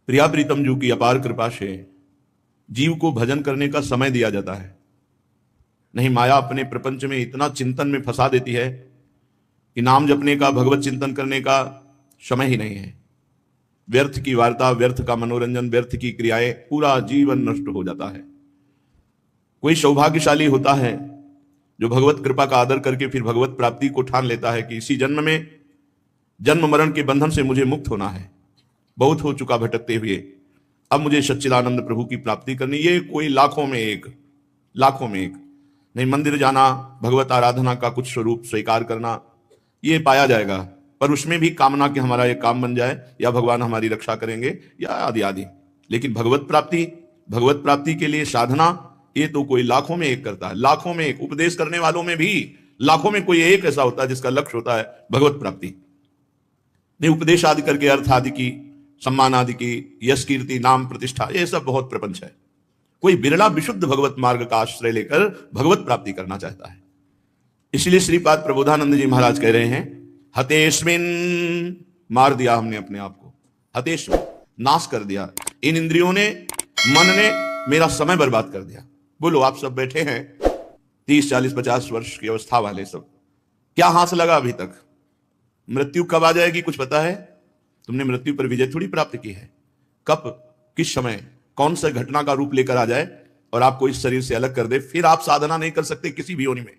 प्रिया प्रीतम जू की अपार कृपा से जीव को भजन करने का समय दिया जाता है। नहीं, माया अपने प्रपंच में इतना चिंतन में फंसा देती है कि नाम जपने का, भगवत चिंतन करने का समय ही नहीं है। व्यर्थ की वार्ता, व्यर्थ का मनोरंजन, व्यर्थ की क्रियाएं, पूरा जीवन नष्ट हो जाता है। कोई सौभाग्यशाली होता है जो भगवत कृपा का आदर करके फिर भगवत प्राप्ति को ठान लेता है कि इसी जन्म में जन्म मरण के बंधन से मुझे मुक्त होना है, बहुत हो चुका भटकते हुए, अब मुझे सच्चिदानंद प्रभु की प्राप्ति करनी। ये कोई लाखों में एक नहीं। मंदिर जाना, भगवत आराधना का कुछ स्वरूप स्वीकार करना, ये पाया जाएगा, पर उसमें भी कामना कि हमारा ये काम बन जाए या भगवान हमारी रक्षा करेंगे या आदि आदि। लेकिन भगवत प्राप्ति के लिए साधना, ये तो कोई लाखों में एक करता है। लाखों में एक उपदेश करने वालों में भी लाखों में कोई एक ऐसा होता है जिसका लक्ष्य होता है भगवत प्राप्ति। नहीं, उपदेश आदि करके अर्थ आदि की, सम्मान आदि की, यश कीर्ति नाम प्रतिष्ठा, ये सब बहुत प्रपंच है। कोई बिरला विशुद्ध भगवत मार्ग का आश्रय लेकर भगवत प्राप्ति करना चाहता है। इसलिए श्रीपाद प्रबोधानंद जी महाराज कह रहे हैं, हतेस्मिन, मार दिया हमने अपने आप को, हतेस्मिन, नाश कर दिया। इन इंद्रियों ने, मन ने मेरा समय बर्बाद कर दिया। बोलो, आप सब बैठे हैं 30, 40, 50 वर्ष की अवस्था वाले सब, क्या हाथ लगा अभी तक? मृत्यु कब आ जाएगी कुछ पता है? तुमने मृत्यु पर विजय थोड़ी प्राप्त की है। कब, किस समय, कौन सा घटना का रूप लेकर आ जाए और आपको इस शरीर से अलग कर दे, फिर आप साधना नहीं कर सकते किसी भी योनि में।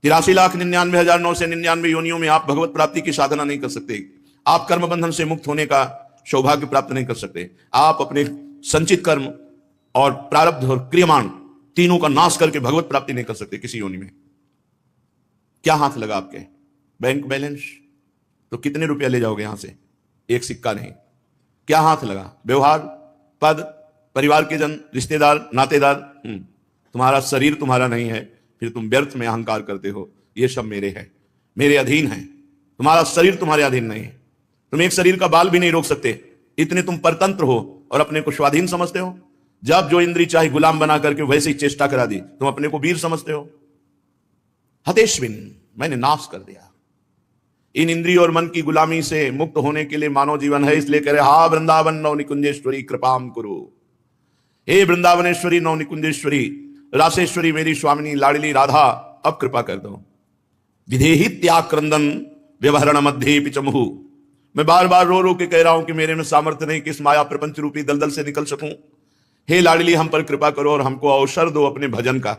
83,99,999 योनियों में आप भगवत प्राप्ति की साधना नहीं कर सकते। आप कर्म बंधन से मुक्त होने का सौभाग्य प्राप्त नहीं कर सकते। आप अपने संचित कर्म और प्रारब्ध और क्रियमाण तीनों का नाश करके भगवत प्राप्ति नहीं कर सकते किसी योनि में। क्या हाथ लगा आपके? Bank balance? तो कितने रुपया ले जाओगे यहां से? एक सिक्का नहीं। क्या हाथ लगा? व्यवहार, पद, परिवार के जन, रिश्तेदार, नातेदार। तुम्हारा शरीर तुम्हारा नहीं है, फिर तुम व्यर्थ में अहंकार करते हो, ये सब मेरे हैं, मेरे अधीन है। तुम्हारा शरीर तुम्हारे अधीन नहीं है। तुम एक शरीर का बाल भी नहीं रोक सकते, इतने तुम परतंत्र हो और अपने को स्वाधीन समझते हो। जब जो इंद्री चाहे गुलाम बना करके वैसे ही चेष्टा करा दी, तुम अपने को वीर समझते हो। हतेश्विन, मैंने नाश कर दिया। इन इंद्रिय और मन की गुलामी से मुक्त होने के लिए मानव जीवन है। इसलिए कह रहे, हा वृंदावन नव निकुंजेश्वरी कृपाम कुरु। हे वृंदावनेश्वरी, नव निकुंजेश्वरी, रासेश्वरी, मेरी स्वामिनी लाडली राधा, अब कृपा कर दो। विधेहि त्याग क्रंदन व्यवहरण मध्य पिचमुहु। मैं बार बार रो रो के कह रहा हूं कि मेरे में सामर्थ्य नहीं कि इस माया प्रपंच रूपी दलदल से निकल सकूं। हे लाडली, हम पर कृपा करो और हमको अवसर दो अपने भजन का।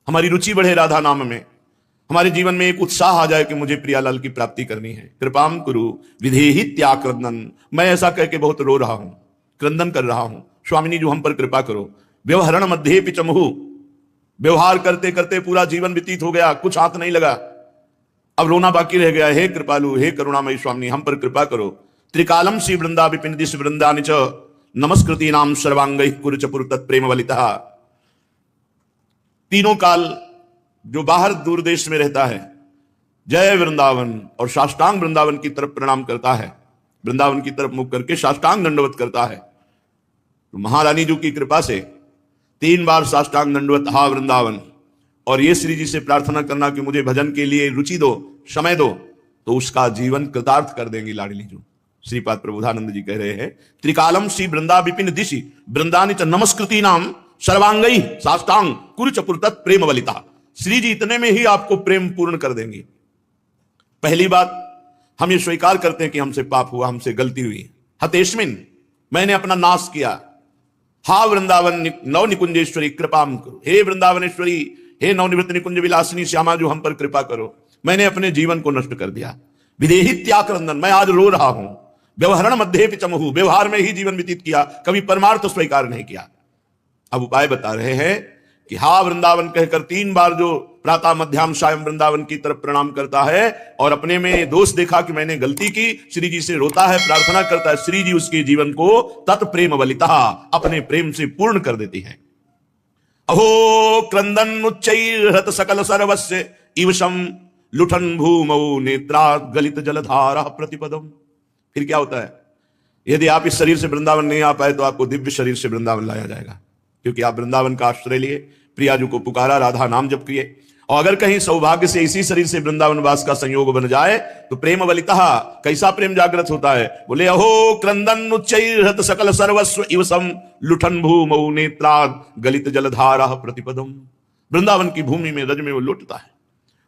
हमारी रुचि बढ़े राधा नाम में, हमारे जीवन में एक उत्साह आ जाए कि मुझे प्रियालाल की प्राप्ति करनी है। कृपाम कुरु विधेहि त्याग क्रंदन। मैं ऐसा कह के बहुत रो रहा हूं, क्रंदन कर रहा हूं। स्वामिनी जो हम पर कृपा करो। व्यवहरण मध्य पिचमुहु, व्यवहार करते करते पूरा जीवन व्यतीत हो गया, कुछ हाथ नहीं लगा, अब रोना बाकी रह गया। हे कृपालु, हे करुणामयी स्वामिनी, हम पर कृपा करो। त्रिकालम श्री वृंदा विपिन दिश वृंदानि च नमस्कृति नाम सर्वांगै कुरुचपुर तत्प्रेम वलिता। तीनों काल जो बाहर दूर देश में रहता है, जय वृंदावन और साष्टांग वृंदावन की तरफ प्रणाम करता है, वृंदावन की तरफ मुख करके साष्टांग दंडवत करता है। तो महारानी जी की कृपा से 3 बार साष्टांग दंडवत, हा वृंदावन, और ये श्री जी से प्रार्थना करना कि मुझे भजन के लिए रुचि दो, समय दो, तो उसका जीवन कृतार्थ कर देंगी लाडली जी। श्रीपाद प्रबोधानंद जी कह रहे हैं, त्रिकालम श्री वृंदा विपिन दिशि वृंदानि च नमस्कृति नाम सर्वांगई साष्टांग कुरुचपुर तत् प्रेम वलिता। श्री जी इतने में ही आपको प्रेम पूर्ण कर देंगी। पहली बात, हम ये स्वीकार करते हैं कि हमसे पाप हुआ, हमसे गलती हुई। हतेस्मिन, मैंने अपना नाश किया। हा वृंदावन नव निकुंजेश्वरी कृपाम करो। हे वृंदावनेश्वरी, हे नवनिवृत्त निकुंज विलासिनी श्यामा, जो हम पर कृपा करो। मैंने अपने जीवन को नष्ट कर दिया। विधेहि त्याग क्रंदन, मैं आज रो रहा हूं। व्यवहरण मध्य पिचमुहु, व्यवहार में ही जीवन व्यतीत किया, कभी परमार्थ स्वीकार नहीं किया। अब उपाय बता रहे हैं कि हा वृंदावन कहकर 3 बार जो प्रातः मध्याह्न सायं वृंदावन की तरफ प्रणाम करता है और अपने में दोष देखा कि मैंने गलती की, श्री जी से रोता है, प्रार्थना करता है, श्री जी उसके जीवन को तत्प्रेम वलिता, अपने प्रेम से पूर्ण कर देती है। अहो क्रंदन उच्चैर्हत सकल सर्वस्य इवशम लुठन भूमौ नेत्रात् गलित जलधारा प्रतिपदम। फिर क्या होता है? यदि आप इस शरीर से वृंदावन नहीं आ पाए तो आपको दिव्य शरीर से वृंदावन लाया जाएगा, क्योंकि आप वृंदावन का आश्रय लिए, प्रियाजू को पुकारा, राधा नाम जप किए और अगर कहीं सौभाग्य से इसी शरीर से वृंदावन वास का संयोग बन जाए तो प्रेम बलितः, कैसा प्रेम जागृत होता है। बोले अहो क्रंदन उच्चैर्हत सकल सर्वस्व इव सम लुठन भूमौ नेत्राद गलित जलधारा प्रतिपदम। वृंदावन की भूमि में रज में वो लुटता है,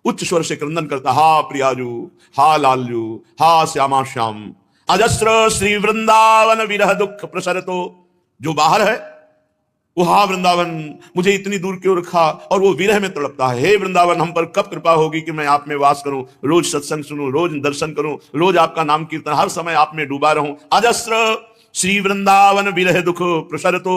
उच्च स्वर से क्रंदन करता, हा प्रियाजू, हा लालजू, हा श्यामा श्याम, अजस्र श्री वृंदावन विरह दुख प्रसरतो। जो बाहर है वो हा वृंदावन मुझे इतनी दूर क्यों रखा, और वो विरह में तड़पता है, हे वृंदावन हम पर कब कृपा होगी कि मैं आप में वास करूं, रोज सत्संग सुनूं, रोज दर्शन करूं, रोज आपका नाम कीर्तन, हर समय आप में डूबा रहूं। अजस्र श्री वृंदावन विरह दुख प्रसरतो।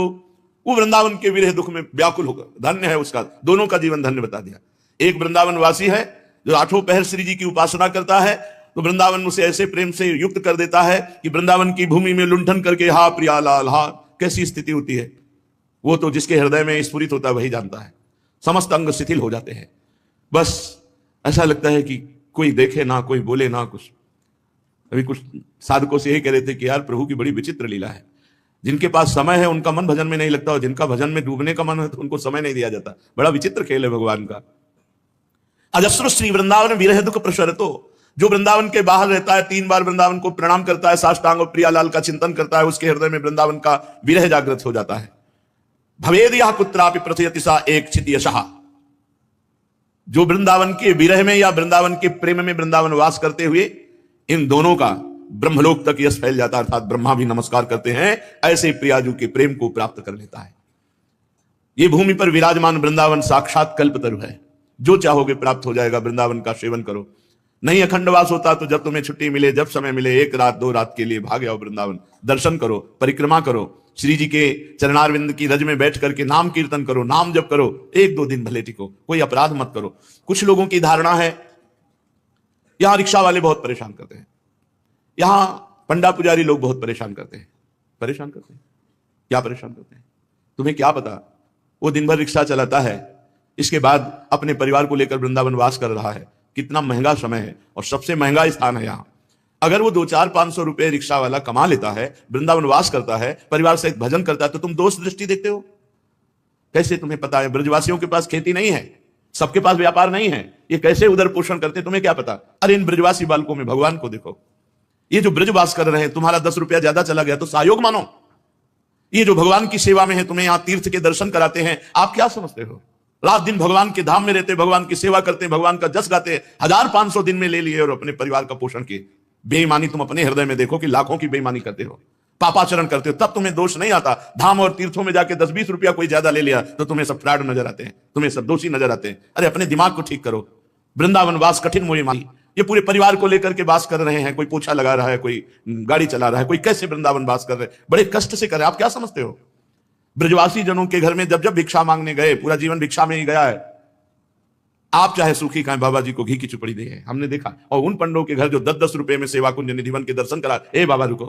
वो वृंदावन के विरह दुख में व्याकुल होगा, धन्य है उसका, दोनों का जीवन धन्य बता दिया। एक वृंदावन वासी है जो आठों पहर श्री जी की उपासना करता है, तो वृंदावन उसे ऐसे प्रेम से युक्त कर देता है कि वृंदावन की भूमि में लुंठन करके हा प्रिया लाल हा, कैसी स्थिति होती है। वो तो जिसके हृदय में स्फुरित होता है वही जानता है, समस्त अंग शिथिल हो जाते हैं, बस ऐसा लगता है कि कोई देखे ना, कोई बोले ना कुछ। अभी कुछ साधकों से यही कह रहे थे कि यार प्रभु की बड़ी विचित्र लीला है, जिनके पास समय है उनका मन भजन में नहीं लगता, और जिनका भजन में डूबने का मन है तो उनको समय नहीं दिया जाता। बड़ा विचित्र खेल है भगवान का। अजस्र श्री वृंदावन विरह दुख प्रसरतो। जो वृंदावन के बाहर रहता है, 3 बार वृंदावन को प्रणाम करता है, साष्टांग और प्रियालाल का चिंतन करता है, उसके हृदय में वृंदावन का विरह जागृत हो जाता है। भवेद यह कुत्रापि प्रथयति सा एक चित यशः। जो वृंदावन के विरह में या वृंदावन के प्रेम में वृंदावन वास करते हुए इन दोनों का ब्रह्मलोक तक यश फैल जाता है, अर्थात ब्रह्मा भी नमस्कार करते हैं, ऐसे प्रियाजू के प्रेम को प्राप्त कर लेता है। ये भूमि पर विराजमान वृंदावन साक्षात कल्पतरु है, जो चाहोगे प्राप्त हो जाएगा। वृंदावन का सेवन करो। नहीं अखंडवास होता तो जब तुम्हें छुट्टी मिले, जब समय मिले, 1 रात 2 रात के लिए भाग आओ वृंदावन, दर्शन करो, परिक्रमा करो, श्री जी के चरणारविंद की रज में बैठ करके नाम कीर्तन करो, नाम जप करो, 1-2 दिन भले टिको, कोई अपराध मत करो। कुछ लोगों की धारणा है यहां रिक्शा वाले बहुत परेशान करते हैं, यहां पंडा पुजारी लोग बहुत परेशान करते हैं। परेशान करते हैं क्या? परेशान करते हैं, तुम्हें क्या पता। वो दिन भर रिक्शा चलाता है, इसके बाद अपने परिवार को लेकर वृंदावन वास कर रहा है। कितना महंगा समय है और सबसे महंगा स्थान है यहां। अगर वो 200-500 रुपए रिक्शा वाला कमा लेता है, वृंदावन वास करता है, परिवार सहित भजन करता है, तो तुम दोष दृष्टि देखते हो कैसे? तुम्हें पता है ब्रजवासियों के पास खेती नहीं है, सबके पास व्यापार नहीं है, ये कैसे उधर पोषण करते, तुम्हें क्या पता। अरे इन ब्रजवासी बालकों में भगवान को देखो। ये जो ब्रजवास कर रहे हैं, तुम्हारा 10 रुपया ज्यादा चला गया तो सहयोग मानो। ये जो भगवान की सेवा में है, तुम्हें यहां तीर्थ के दर्शन कराते हैं, आप क्या समझते हो? रात दिन भगवान के धाम में रहते, भगवान की सेवा करते, भगवान का जस गाते, 1500 दिन में ले लिए और अपने परिवार का पोषण किए। बेईमानी तुम अपने हृदय में देखो कि लाखों की बेईमानी करते हो, पापाचरण करते हो, तब तुम्हें दोष नहीं आता। धाम और तीर्थों में जाके 10-20 रुपया कोई ज्यादा ले लिया तो तुम्हें सब फ्रॉड नजर आते हैं, तुम्हें सब दोषी नजर आते हैं। अरे अपने दिमाग को ठीक करो। वृंदावन वास कठिन मोही मानी, ये पूरे परिवार को लेकर के वास कर रहे हैं, कोई पोछा लगा रहा है, कोई गाड़ी चला रहा है, कोई कैसे वृंदावन वास कर रहे हैं, बड़े कष्ट से कर रहे हैं। आप क्या समझते हो? ब्रजवासी जनों के घर में जब जब भिक्षा मांगने गए, पूरा जीवन भिक्षा में ही गया है। आप चाहे सूखी खाएं, बाबा जी को घी की चुपड़ी दे, हमने देखा। और उन पंडों के घर जो 10-10 रुपए में सेवा कुंज निधिवन के दर्शन करा, ए बाबा रुको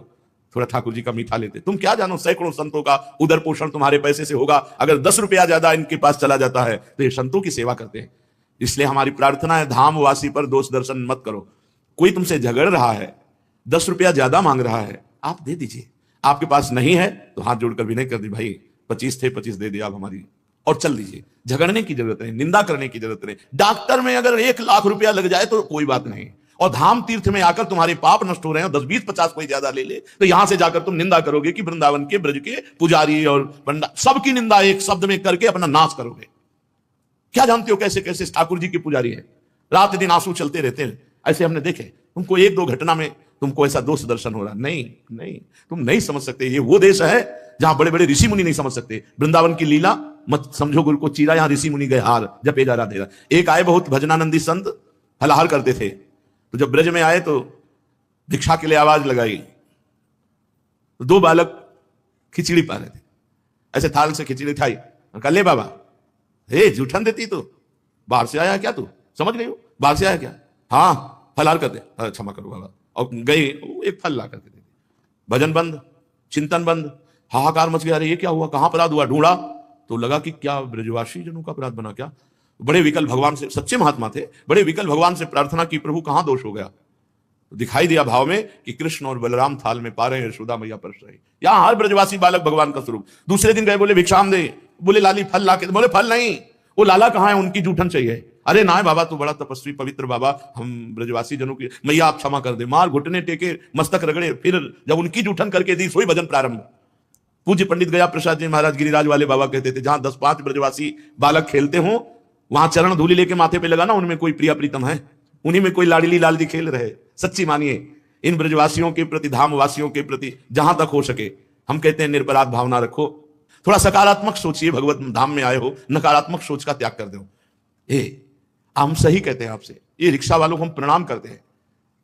थोड़ा ठाकुर जी का मीठा लेते। तुम क्या जानो, सैकड़ों संतों का उदर पोषण तुम्हारे पैसे से होगा। अगर 10 रुपया ज्यादा इनके पास चला जाता है तो ये संतों की सेवा करते हैं। इसलिए हमारी प्रार्थना है, धामवासी पर दोष दर्शन मत करो। कोई तुमसे झगड़ रहा है, 10 रुपया ज्यादा मांग रहा है, आप दे दीजिए। आपके पास नहीं है तो हाथ जोड़कर विनय कर दी, भाई 25 थे, 25 दे दिया आप हमारी, और चल दीजिए। झगड़ने की जरूरत नहीं, निंदा करने की जरूरत नहीं। डॉक्टर में अगर 1 लाख रुपया लग जाए तो कोई बात नहीं, और धाम तीर्थ में आकर तुम्हारे पाप नष्ट हो रहे हैं, 10-20-50 कोई ज्यादा ले ले तो यहां से जाकर तुम निंदा करोगे कि वृंदावन के ब्रज के पुजारी और पंडा, सबकी निंदा एक शब्द में करके अपना नाश करोगे। क्या जानते हो कैसे कैसे ठाकुर जी के पुजारी है, रात दिन आंसू चलते रहते हैं। ऐसे हमने देखे। तुमको 1-2 घटना में तुमको ऐसा दोष दर्शन हो रहा, नहीं नहीं, तुम नहीं समझ सकते। ये वो देश है जहां बड़े बड़े ऋषि मुनि नहीं समझ सकते। वृंदावन की लीला मत समझो गुरु को चीरा, यहां ऋषि मुनि गए हार जपे जा रहा दे रहा। एक आए बहुत भजनानंदी संत, फलाहार करते थे, तो जब ब्रज में आए तो भिक्षा के लिए आवाज लगाई, तो 2 बालक खिचड़ी पा रहे थे, ऐसे थाल से खिचड़ी खाई। कहा ले बाबा, हे जूठन देती तो, बाहर से आया क्या तू, समझ गई हो बाहर से आया क्या? हाँ फलाहार करते, क्षमा करो बाबा। और गई, एक फल ला करके दे, भजन बंद, चिंतन बंद, हाहाकार मच गया। अरे ये क्या हुआ, कहां अपराध हुआ? ढूंढा तो लगा कि क्या ब्रजवासी जनों का अपराध बना क्या? बड़े विकल भगवान से, सच्चे महात्मा थे, बड़े विकल भगवान से प्रार्थना की, प्रभु कहां दोष हो गया? तो दिखाई दिया भाव में कि कृष्ण और बलराम थाल में पा रहे हैं, यशोदा मैया परस रही। यहां हर ब्रजवासी बालक भगवान का स्वरूप। दूसरे दिन गए, बोले भिक्षाम दे, बोले लाली फल ला के, बोले फल नहीं, वो लाला कहां है, उनकी जूठन चाहिए। अरे ना बाबा, तू बड़ा तपस्वी पवित्र बाबा, हम ब्रजवासी जनों की मैया आप क्षमा कर दे। मार, घुटने टेके, मस्तक रगड़े, फिर जब उनकी जूठन करके दी सोई भजन प्रारंभ। पूज्य पंडित गया प्रसाद जी महाराज गिरिराज वाले बाबा कहते थे, जहां 10-5 ब्रजवासी बालक खेलते हो वहां चरण धूलि लेके माथे पे लगाना, उनमें कोई प्रिया प्रीतम है, उन्हीं में कोई लाडली लालदी खेल रहे। सच्ची मानिए, इन ब्रजवासियों के प्रति, धाम वासियों के प्रति जहां तक हो सके हम कहते हैं निरपराध भावना रखो, थोड़ा सकारात्मक सोचिए। भगवत धाम में आए हो, नकारात्मक सोच का त्याग कर दो। हम सही कहते हैं आपसे, ये रिक्शा वालों को हम प्रणाम करते हैं।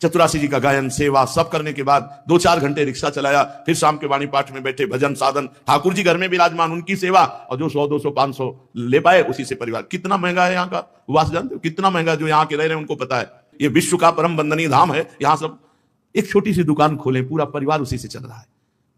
चतुरासी जी का गायन, सेवा सब करने के बाद 2-4 घंटे रिक्शा चलाया, फिर शाम के वाणी पाठ में बैठे, भजन साधन, ठाकुर जी घर में विराजमान, उनकी सेवा, और जो 100, 200, 500 ले पाए उसी से परिवार। कितना महंगा है यहाँ का वास, जानते हो कितना महंगा? जो यहाँ के रह रहे हैं उनको पता है। ये विश्व का परम वंदनीय धाम है। यहाँ सब एक छोटी सी दुकान खोलें, पूरा परिवार उसी से चल रहा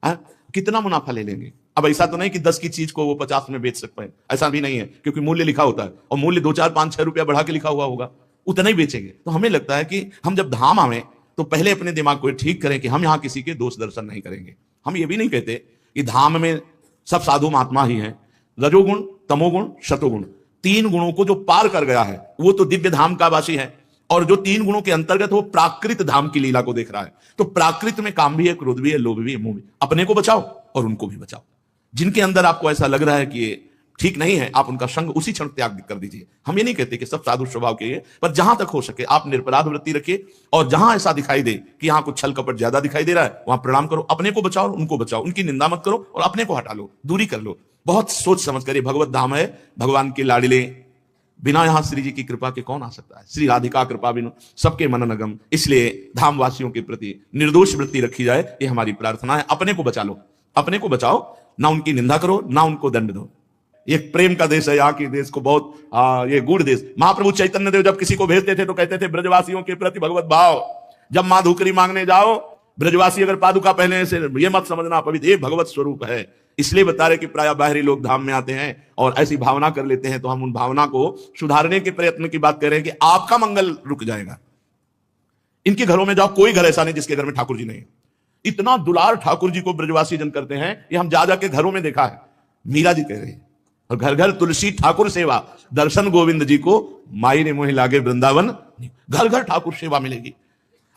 है। कितना मुनाफा ले लेंगे? अब ऐसा तो नहीं कि 10 की चीज को वो 50 में बेच सकते हैं, ऐसा भी नहीं है, क्योंकि मूल्य लिखा होता है और मूल्य 2, 4, 5, 6 रुपया बढ़ा के लिखा हुआ होगा, उतना ही बेचेंगे। तो हमें लगता है कि हम जब धाम आवे तो पहले अपने दिमाग को ठीक करें कि हम यहाँ किसी के दोष दर्शन नहीं करेंगे। हम ये भी नहीं कहते कि धाम में सब साधु महात्मा ही हैं। रजोगुण, तमोगुण, शतोगुण, 3 गुणों को जो पार कर गया है वो तो दिव्य धाम का वासी है, और जो 3 गुणों के अंतर्गत वो प्राकृत धाम की लीला को देख रहा है। तो प्राकृत में काम भी है, क्रोध भी है, लोभ भी है, मोह भी। अपने को बचाओ और उनको भी बचाओ। जिनके अंदर आपको ऐसा लग रहा है कि ये ठीक नहीं है, आप उनका संग उसी क्षण त्याग कर दीजिए। हम ये नहीं कहते कि सब साधु स्वभाव के लिए, पर जहां तक हो सके आप निरपराध वृत्ति रखिए, और जहां ऐसा दिखाई दे कि यहां कुछ छल कपट ज्यादा दिखाई दे रहा है, वहां प्रणाम करो। अपने को बचाओ, उनको बचाओ, उनकी निंदा मत करो और अपने को हटा लो, दूरी कर लो। बहुत सोच समझ कर। भगवत धाम है, भगवान के लाडिले, बिना यहां श्री जी की कृपा के कौन आ सकता है? श्री राधिका कृपा बिनु सबके मन नगम। इसलिए धाम वासियों के प्रति निर्दोष वृत्ति रखी जाए, ये हमारी प्रार्थना है। अपने को बचा लो, अपने को बचाओ, ना उनकी निंदा करो, ना उनको दंड दो। एक प्रेम का देश है यहाँ के देश को बहुत ये गुड़ देश। महाप्रभु चैतन्य देव जब किसी को भेजते थे तो कहते थे ब्रजवासियों के प्रति भगवत भाव। जब मां धुकरी मांगने जाओ, ब्रजवासी अगर पादुका पहने से ये मत समझना पवित्र, ये भगवत स्वरूप है। इसलिए बता रहे कि प्राय बाहरी लोग धाम में आते हैं और ऐसी भावना कर लेते हैं, तो हम उन भावना को सुधारने के प्रयत्न की बात कर रहे हैं कि आपका मंगल रुक जाएगा। इनके घरों में जाओ, कोई घर ऐसा नहीं जिसके घर में ठाकुर जी नहीं। इतना दुलार ठाकुर जी को ब्रजवासी जन करते हैं, ये हम जा जाके घरों में देखा है। मीरा जी कह रहे हैं, और घर घर तुलसी ठाकुर सेवा, दर्शन गोविंद जी को माई ने मोहि लागे वृंदावन। घर घर ठाकुर सेवा मिलेगी।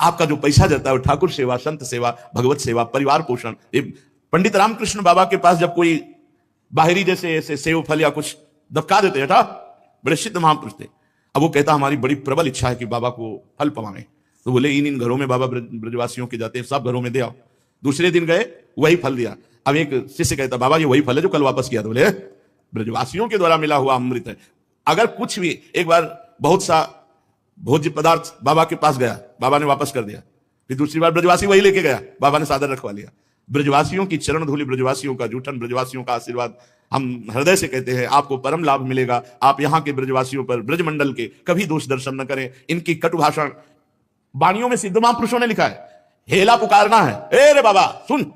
आपका जो पैसा जाता है वो ठाकुर सेवा, संत सेवा, भगवत सेवा, परिवार पोषण। पंडित रामकृष्ण बाबा के पास जब कोई बाहरी जैसे ऐसे सेव फल या कुछ दबका देते था, बड़े सिद्ध महापुरुष थे। अब वो कहता हमारी बड़ी प्रबल इच्छा है कि बाबा को फल पवाएं। तो बोले इन घरों में बाबा ब्रजवासियों के जाते हैं, सब घरों में दे आओ। दूसरे दिन गए, वही फल दिया। अब एक शिष्य कहता, बाबा ये वही फल है जो कल वापस किया था। बोले ब्रजवासियों के द्वारा मिला हुआ अमृत है। अगर कुछ भी, एक बार बहुत सा भोज्य पदार्थ बाबा के पास गया, बाबा ने वापस कर दिया। फिर दूसरी बार ब्रजवासी वही लेके गया, बाबा ने सादर रखवा लिया। ब्रजवासियों की चरण धूलि, ब्रजवासियों का जूठन, ब्रजवासियों का आशीर्वाद, हम हृदय से कहते हैं आपको परम लाभ मिलेगा। आप यहाँ के ब्रजवासियों पर, ब्रजमंडल के कभी दोष दर्शन न करें। इनकी कटु भाषण वाणियों में सिद्ध महापुरुषों ने लिखा है, हेला पुकारना है, ए रे बाबा सुन।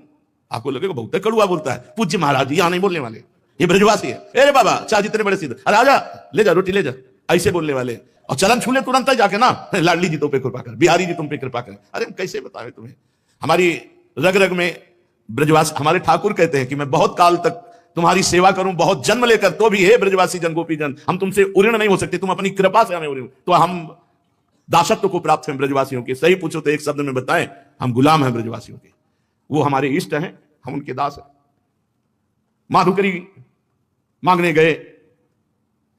आपको लगेगा बहुत कड़ुआ बोलता है, पूज्य महाराज जी यहाँ नहीं बोलने वाले, ये ब्रजवासी है। अरे बाबा चाह जितने बड़े सिद्ध, अरे आजा ले जा रोटी ले जा, ऐसे बोलने वाले। और चलन छूले तुरंत ही जाके ना, लाडली जी तुम पे कृपा कर, बिहारी जी तुम पे कृपा कर। अरे कैसे बताए तुम्हें, हमारी रग रग में ब्रजवासी। हमारे ठाकुर कहते हैं कि मैं बहुत काल तक तुम्हारी सेवा करूं, बहुत जन्म लेकर, तो भी हे ब्रजवासी जन, गोपी जन, हम तुमसे उऋण नहीं हो सकते, तुम अपनी कृपा से हमें उऋण। तो हम दासत्व को प्राप्त हैं ब्रजवासियों के। सही पूछो तो एक शब्द में बताएं, हम गुलाम हैं ब्रजवासियों के। वो हमारे इष्ट हैं, हम उनके दास हैं। माधुकरी मांगने गए,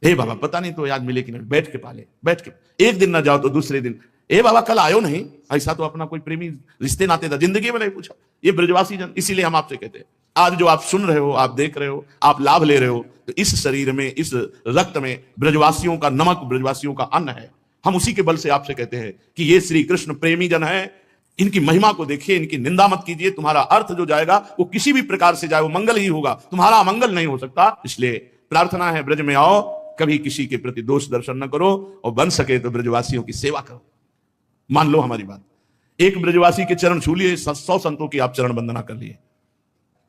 हे बाबा पता नहीं तो आज मिले कि नहीं, बैठ के पाले, बैठ के। एक दिन ना जाओ तो दूसरे दिन, ए बाबा कल आयो नहीं, ऐसा तो अपना कोई प्रेमी रिश्ते नाते था, जिंदगी में नहीं पूछा। ये ब्रजवासी जन, इसीलिए हम आपसे कहते हैं, आज जो आप सुन रहे हो, आप देख रहे हो, आप लाभ ले रहे हो, तो इस शरीर में, इस रक्त में ब्रजवासियों का नमक, ब्रजवासियों का अन्न है। हम उसी के बल से आपसे कहते हैं कि ये श्री कृष्ण प्रेमी जन है, इनकी महिमा को देखिए, इनकी निंदा मत कीजिए। तुम्हारा अर्थ जो जाएगा वो किसी भी प्रकार से जाए, वो मंगल ही होगा, तुम्हारा अमंगल नहीं हो सकता। इसलिए प्रार्थना है, ब्रज में आओ, कभी किसी के प्रति दोष दर्शन न करो, और बन सके तो ब्रजवासियों की सेवा करो। मान लो हमारी बात, एक ब्रजवासी के चरण छू लिए, 100 संतों की आप चरण वंदना कर लिए।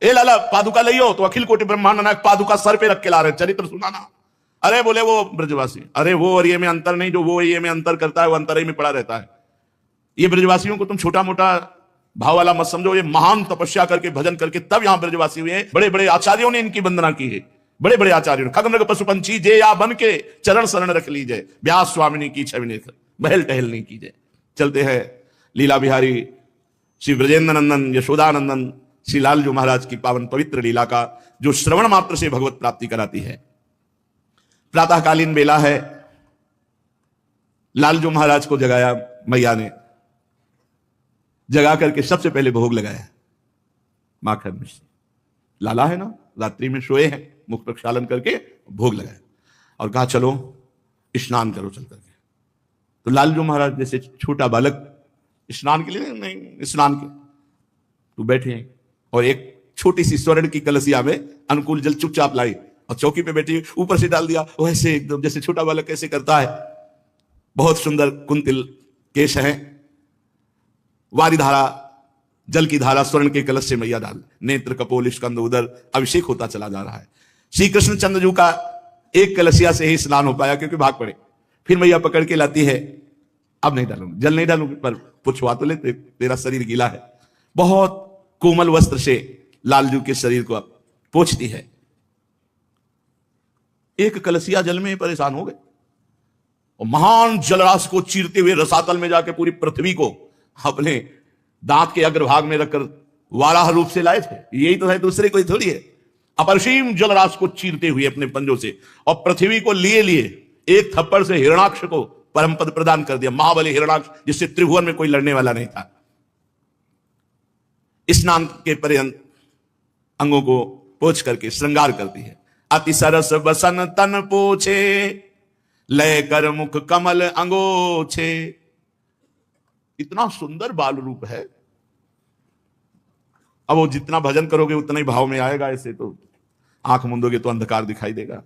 ए लाला पादुका लियो, तो अखिल कोटि ब्रह्मांड नायक पादुका सर पे रख के ला रहे, चरित्र सुनाना। अरे बोले वो ब्रजवासी, अरे वो और ये में अंतर नहीं, जो वो ये में अंतर करता है वो अंतर ही में पड़ा रहता है। ये ब्रजवासियों को तुम छोटा मोटा भाव वाला मत समझो, ये महान तपस्या करके, भजन करके तब यहां ब्रजवासी हुए हैं। बड़े बड़े आचार्यों ने इनकी वंदना की है, बड़े बड़े आचार्यों, खगमृग पशु पंछी जे या बन के चरण शरण रख लीजिए, व्यास स्वामिनी की छवि नेत्र बहल टहल नहीं कीजिए। चलते हैं लीला बिहारी श्री ब्रजेंद्र नंदन यशोदानंदन श्री लालजू महाराज की पावन पवित्र लीला का, जो श्रवण मात्र से भगवत प्राप्ति कराती है। प्रातःकालीन बेला है, लालजू महाराज को जगाया मैया ने, जगा करके सबसे पहले भोग लगाया माखन मिश्री। लाला है ना, रात्रि में सोए हैं, मुख प्रक्षालन करके भोग लगाया और कहा चलो स्नान करो चल करके। तो लालजू महाराज जैसे छोटा बालक, स्नान के लिए नहीं, स्नान के तो बैठे हैं और एक छोटी सी स्वर्ण की कलसिया में अनुकूल जल चुपचाप लाई और चौकी पे बैठी ऊपर से डाल दिया, वैसे एकदम जैसे छोटा बालक कैसे करता है। बहुत सुंदर कुंतिल केश है, वारी धारा, जल की धारा स्वर्ण के कलश से मैया डाल, नेत्र कपोल स्कंद उदर, अभिषेक होता चला जा रहा है। श्री कृष्ण चंद्र जी का एक कलशिया से ही स्नान हो पाया क्योंकि भाग पड़े। फिर मैया पकड़ के लाती है, अब नहीं डालूंगी, जल नहीं डालूंगी, पर पुछवा तो ले, तेरा शरीर गीला है। बहुत कोमल वस्त्र से लालजू के शरीर को पोंछती है। एक कलशिया जल में परेशान हो गए और महान जलराशि को चीरते हुए रसातल में जाके पूरी पृथ्वी को अपने दांत के अग्रभाग में रखकर वाराह रूप से लाए थे। यही तो है, दूसरे कोई थोड़ी है। अपरसीम जलराशि को चीरते हुए अपने पंजों से और पृथ्वी को लिए लिए एक थप्पड़ से हिरणाक्ष को परम पद प्रदान कर दिया, महाबली हिरणाक्ष, जिससे त्रिभुवन में कोई लड़ने वाला नहीं था। स्नान के पर्यंत अंगों को पोंछ करके श्रृंगार करती है। अति सरस बसन तन पोछे, लय कर मुख कमल अंगोछे। इतना सुंदर बाल रूप है। अब वो जितना भजन करोगे उतना ही भाव में आएगा। ऐसे तो आंख मूंदोगे तो अंधकार दिखाई देगा,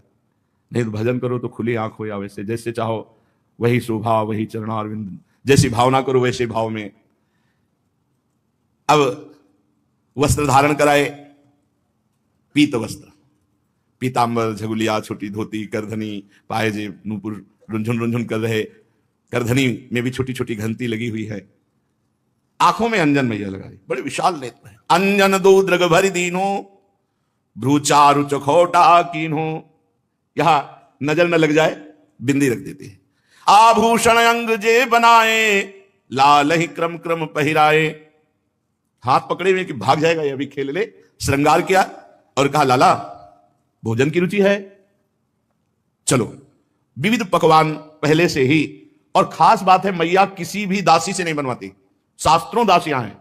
नहीं तो भजन करो तो खुली आंख हो, या वैसे जैसे चाहो वही शोभा, वही चरणारविंद, जैसी भावना करो वैसे भाव में। अब वस्त्र धारण कराए, पीत वस्त्र, पीतांबर, झगुलिया, छोटी धोती, करधनी, पायजेब, नूपुर रुंझुन रुंझुन कर रहे, करधनी में भी छोटी छोटी घंटी लगी हुई है। आंखों में अंजन मैया लगाई, बड़े विशाल नेत्र है। अंजन दो द्रग भरी दीनो, भ्रूचारु चखोटा कीन्हो। यहां नजर न लग जाए बिंदी रख देती है। आभूषण अंग जे बनाए, लाल ही क्रम क्रम पहिराए। हाथ पकड़े हुए कि भाग जाएगा ये, अभी खेल ले। श्रृंगार किया और कहा लाला भोजन की रुचि है, चलो। विविध पकवान पहले से ही, और खास बात है मैया किसी भी दासी से नहीं बनवाती, शास्त्रों दासियां हैं।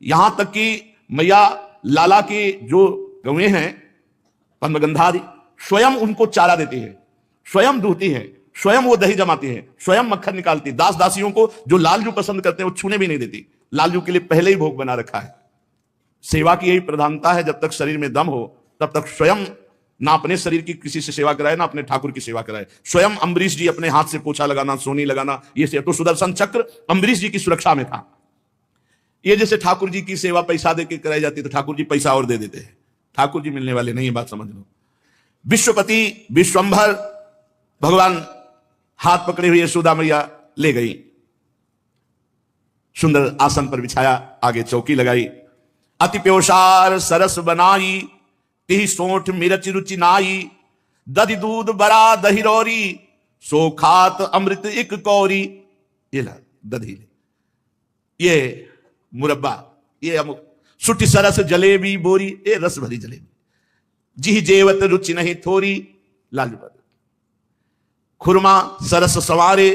यहां तक कि मैया लाला के जो गौएं हैं पद्मगंधादि, स्वयं उनको चारा देती है, स्वयं दूहती है, स्वयं वो दही जमाती है, स्वयं मक्खन निकालती। दास दासियों को जो लालजू पसंद करते हैं वो छूने भी नहीं देती। लालजू के लिए पहले ही भोग बना रखा है। सेवा की यही प्रधानता है, जब तक शरीर में दम हो तब तक स्वयं ना अपने शरीर की किसी से सेवा कराए, ना अपने ठाकुर की सेवा कराए। स्वयं अम्बरीश जी अपने हाथ से पोछा लगाना, सोनी लगाना, ये से तो सुदर्शन चक्र अम्बरीश जी की सुरक्षा में था। ये जैसे ठाकुर जी की सेवा पैसा दे के कराई जाती तो ठाकुर जी पैसा और दे देते हैं, ठाकुर जी मिलने वाले नहीं, ये बात समझ लो। विश्वपति विश्वंभर भगवान हाथ पकड़े हुए यशोदा मैया ले गई, सुंदर आसन पर बिछाया, आगे चौकी लगाई। अति प्योसार सरस बनाई, तिहि सोठ मिरच रुचि नाई। दधि दूध बरा दही रौरी, सो खात अमृत इक कौरी। ये ला दधी, ये मुरब्बा, ये अमुक। सुटी सरस जलेबी बोरी, ये रस भरी जलेबी। जिह जेवत रुचि नहीं थोरी, लालू। खुरमा सरस सवारे,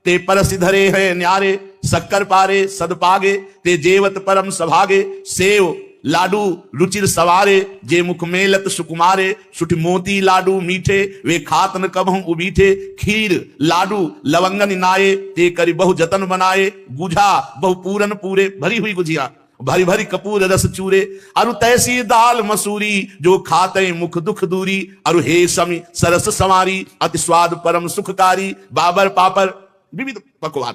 ते परस धरे है न्यारे। शक्कर पारे सदपागे, ते जेवत परम सभागे। सेव लाडू रुचिर सवारे, जे मुख मेलत सुकुमारे। सुठ मोती लाडू मीठे, वे खात न कबहु उबीठे। खीर लाडू लवंगन नाये, ते करी बहु जतन बनाए। गुझा बहु पूरन पूरे, भरी हुई गुझिया, भरी भरी कपूर रस चूरे। अरु तैसी दाल मसूरी, जो खाते मुख दुख दूरी। अरु हे समी सरस संवारी, अति स्वाद परम सुखकारी। बाबर पापर विविध पकवान।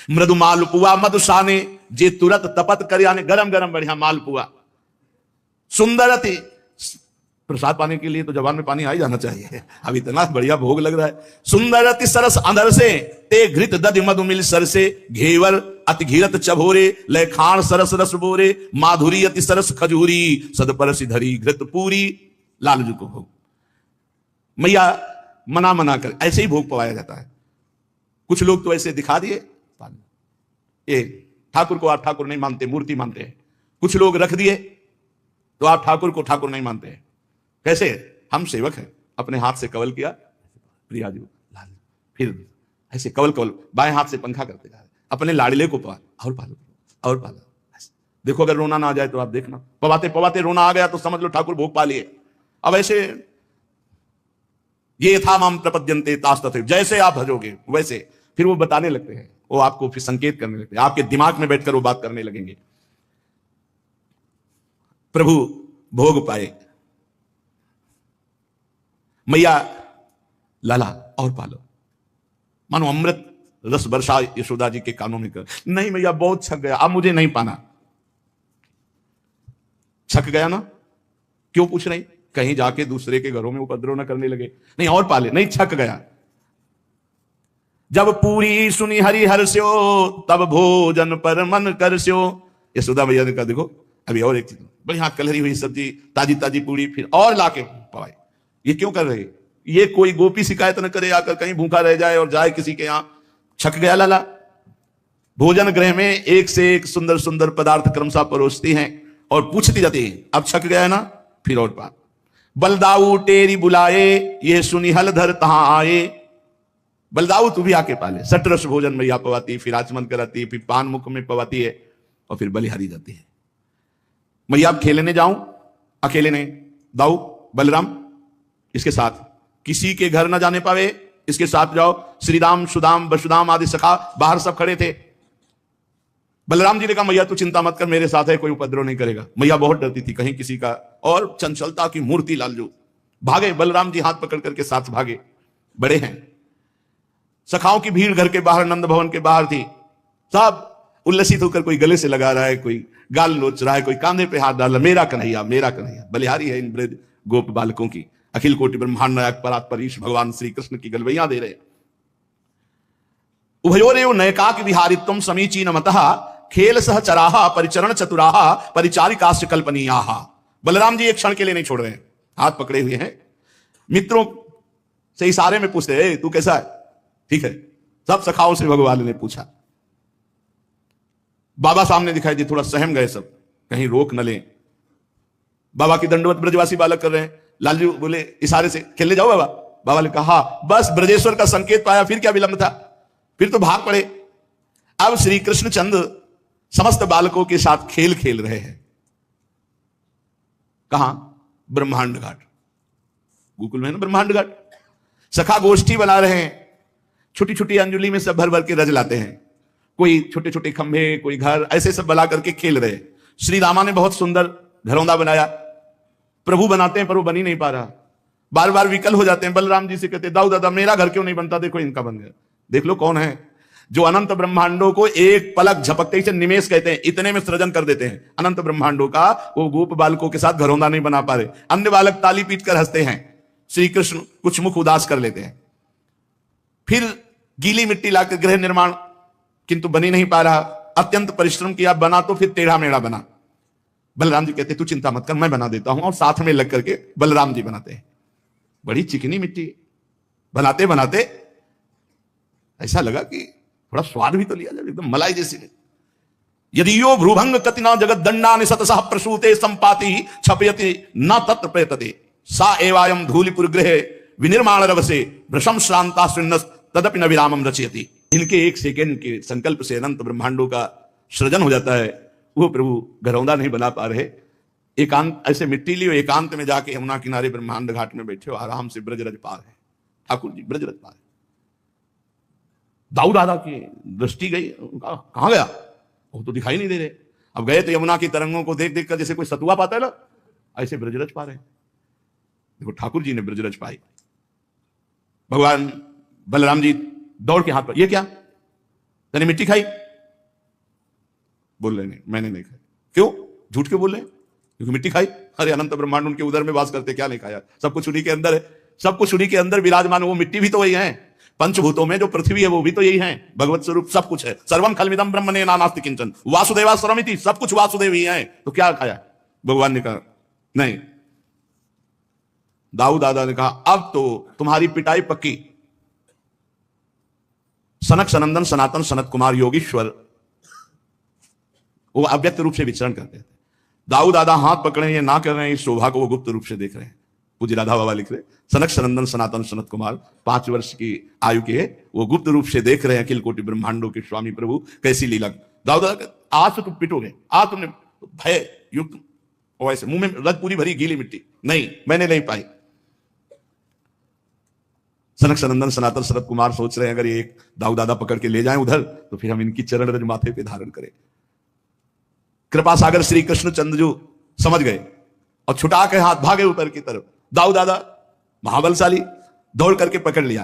मृदु मालपुआ मधुसाने, जे तुरत तपत कर, यानी गरम गरम बढ़िया मालपुआ। सुंदर अति, प्रसाद पाने के लिए तो जबान में पानी आ ही जाना चाहिए, अब इतना बढ़िया भोग लग रहा है। सुंदर अति सरस अंदर से, ते घृत दधि मधु मिल सर से। घेवर अति घीरत चभोरे, लय खान सरस रस बोरे। माधुरी अति सरस खजूरी, सद परस धरी घृत पूरी। लालजू को भोग। मैया मना मना कर ऐसे ही भोग पवाया जाता है। कुछ लोग तो ऐसे दिखा दिए, ये ठाकुर को आप ठाकुर नहीं मानते, मूर्ति मानते हैं। कुछ लोग रख दिए तो आप ठाकुर को ठाकुर नहीं मानते हैं। कैसे? हम सेवक हैं, अपने हाथ से कवल किया, प्रियाजू लाल, फिर ऐसे कवल कवल बाएं हाथ से पंखा करते जा रहे, अपने लाडले को पाल और पालो और पालो। देखो अगर रोना ना आ जाए तो आप देखना, पवाते पवाते रोना आ गया तो समझ लो ठाकुर भोग पा लिए। अब ऐसे ये था माम प्रपद्यन्ते तास्तथे, जैसे आप भजोगे वैसे फिर वो बताने लगते हैं, वो आपको फिर संकेत करने लगते हैं, आपके दिमाग में बैठकर वो बात करने लगेंगे। प्रभु भोग पाए, मैया लाला और पालो, मानो अमृत रस वर्षा यशोदा जी के कानों में कर। नहीं मैया बहुत छक गया, अब मुझे नहीं पाना। छक गया ना, क्यों पूछ रही? कहीं जाके दूसरे के घरों में उपद्रव न करने लगे। नहीं और पाले, नहीं छक गया। जब पूरी सुनी हरि हर्ष्यो, तब भोजन पर मन करस्यो। यशोदा मैया ने कहा देखो अभी और एक चीज, बढ़िया कलरी हुई सब्जी, ताजी ताजी पूरी, फिर और लाके पवाई। ये क्यों कर रहे? ये कोई गोपी शिकायत न करे आकर, कहीं भूखा रह जाए और जाए किसी के यहां। छक गया लाला। भोजन गृह में एक से एक सुंदर सुंदर पदार्थ क्रमशः परोसती हैं और पूछती जाती है, अब छक गया है ना, फिर और पा। बलदाऊ टेरी बुलाए, ये सुनी हलधर तहां आए। बलदाऊ तू भी आके पाले। सटरस भोजन मैया पवाती, फिर आचमन कराती, फिर पान मुख में पवाती है और फिर बलिहारी जाती है। मैया अब खेलने जाऊं, अकेले नहीं, दाऊ बलराम इसके साथ, किसी के घर ना जाने पावे, इसके साथ जाओ। श्रीराम सुदाम वसुदाम आदि सखा बाहर सब खड़े थे। बलराम जी ने कहा मैया तू चिंता मत कर, मेरे साथ है, कोई उपद्रव नहीं करेगा। मैया बहुत डरती थी कहीं किसी का, और चंचलता की मूर्ति लालजू। भागे, बलराम जी हाथ पकड़ करके साथ भागे। बड़े हैं, सखाओं की भीड़ घर के बाहर, नंद भवन के बाहर थी। सब उल्लसित होकर, कोई गले से लगा रहा है, कोई गाल नोच रहा है, कोई कांधे पे हाथ डाल रहा, मेरा कन्हैया मेरा कन्हैया। बलिहारी है इन ब्रज गोप बालकों की। अखिल कोटि ब्रह्मांड नायक परात्परीश भगवान श्री कृष्ण की गलवैया दे रहे। उभयोरेव नयकाक विहारित्वम समीचीन मतः, खेल सह चराहा परिचरण चतुराहा परिचारिकाश्च कल्पनीयाहा। बलराम जी एक क्षण के लिए नहीं छोड़ रहे हैं, हाथ पकड़े हुए हैं। मित्रों से इशारे में पूछते, तू कैसा है? ठीक है। सब सखाओं से भगवान ने पूछा। बाबा सामने दिखाई दिए, थोड़ा सहम गए सब, कहीं रोक न लें। बाबा की दंडवत ब्रजवासी बालक कर रहे हैं। लालजू बोले इशारे से, खेलने जाओ बाबा? बाबा ने कहा बस ब्रजेश्वर का संकेत पाया, फिर क्या विलंब था, फिर तो भाग पड़े। अब श्री कृष्णचंद्र समस्त बालकों के साथ खेल खेल रहे हैं। कहां? ब्रह्मांड घाट, गोकुल में ना ब्रह्मांड घाट। सखा गोष्ठी बना रहे हैं, छोटी छोटी अंजुली में सब भर भर के रज लाते हैं। कोई छोटे छोटे खंभे, कोई घर, ऐसे सब बना करके खेल रहे। श्री रामा ने बहुत सुंदर घरौंदा बनाया। प्रभु बनाते हैं पर वो बन ही नहीं पा रहा, बार बार विकल हो जाते हैं। बलराम जी से कहते, दाऊ दादा मेरा घर क्यों नहीं बनता, देखो इनका बन गया। देख लो कौन है जो अनंत ब्रह्मांडों को एक पलक झपकते से, निमेष कहते हैं, इतने में सृजन कर देते हैं अनंत ब्रह्मांडों का। वो गोप बालकों के साथ घरौंदा नहीं बना पा रहे। अन्य बालक ताली पीट कर हंसते हैं, श्री कृष्ण कुछ मुख उदास कर लेते हैं। फिर गीली मिट्टी लाकर गृह निर्माण, किंतु बनी नहीं पा रहा। अत्यंत परिश्रम किया, बना तो फिर टेढ़ा मेढ़ा बना। बलराम जी कहते तू चिंता मत कर, मैं बना देता हूं, और साथ में लग करके बलराम जी बनाते हैं। बड़ी चिकनी मिट्टी, बनाते बनाते ऐसा लगा कि थोड़ा स्वाद भी तो लिया जाए, एकदम मलाई जैसी। यदि यो भ्रूभंग कतिना जगत दंडा निसतसः प्रसूते संपाति छपयति न तत्र प्रयतते सा एवायम धूलिपुर गृह विनिर्माण रवसे भ्रशम श्रांता श्रृण्णस तदपि न विरामम रचयति। इनके एक सेकेंड के संकल्प से अनंत ब्रह्मांडों का सृजन हो जाता है। वो प्रभु घरौंदा नहीं बना पा रहे। एकांत, ऐसे मिट्टी लियो, एकांत में जाके यमुना किनारे ब्रह्मांड घाट में बैठे हो, आराम से ब्रजरज पार है। ठाकुर जी ब्रजरज पार है। दाऊ दादा की दृष्टि गई, कहां गया, वो तो दिखाई नहीं दे रहे। अब गए तो यमुना की तरंगों को देख देख कर जैसे कोई सतुआ पाता है ना, ऐसे ब्रजरज पा रहे। देखो ठाकुर जी ने ब्रजरज पाई। भगवान बलराम जी दौड़ के हाथ पर, ये क्या, तूने मिट्टी खाई? बोल रहे नहीं, मैंने नहीं खाई। क्यों झूठ क्यों बोल रहे? क्योंकि मिट्टी खाई। अरे अनंत ब्रह्मांड उनके उदर में वास करते, क्या नहीं खाया? सब कुछ उन्हीं के अंदर है, सब कुछ उन्हीं के अंदर विराजमान। वो मिट्टी भी तो वही है, पंचभूतों में जो पृथ्वी है वो भी तो यही है, भगवत स्वरूप सब कुछ है। सर्वम खलमिदम ब्रह्मणे नानास्ति किंचन वासुदेवा सर्वमिति, सब कुछ वासुदेव ही है। तो क्या खाया? भगवान ने कहा नहीं, दाऊ दादा ने कहा अब तो तुम्हारी पिटाई पक्की। सनक सनंदन सनातन सनत कुमार योगीश्वर वो अव्यक्त रूप से विचरण करते थे। दाऊ दादा हाथ पकड़े ये ना कर रहे हैं, इस शोभा को वो गुप्त रूप से देख रहे हैं। पूज्य राधा बाबा लिख रहे सनक सनंदन सनातन सनत कुमार 5 वर्ष की आयु के वो गुप्त रूप से देख रहे हैं अखिल कोटि ब्रह्मांडों के स्वामी प्रभु कैसी लीला। दाऊ दादा आज तो तुम पिटोगे, आज तुमने भय युक्त वैसे मुंह में रद पूरी भरी गीली मिट्टी, नहीं मैंने नहीं पाई। सनक सनंदन सनातन सनत कुमार सोच रहे हैं अगर ये दाऊ दादा पकड़ के ले जाएं उधर तो फिर हम इनकी चरण रज माथे पे धारण करें। कृपा सागर श्री कृष्ण चंद्रजू समझ गए और छुटा के हाथ भागे ऊपर की तरफ। दाऊ दादा महाबलशाली दौड़ करके पकड़ लिया।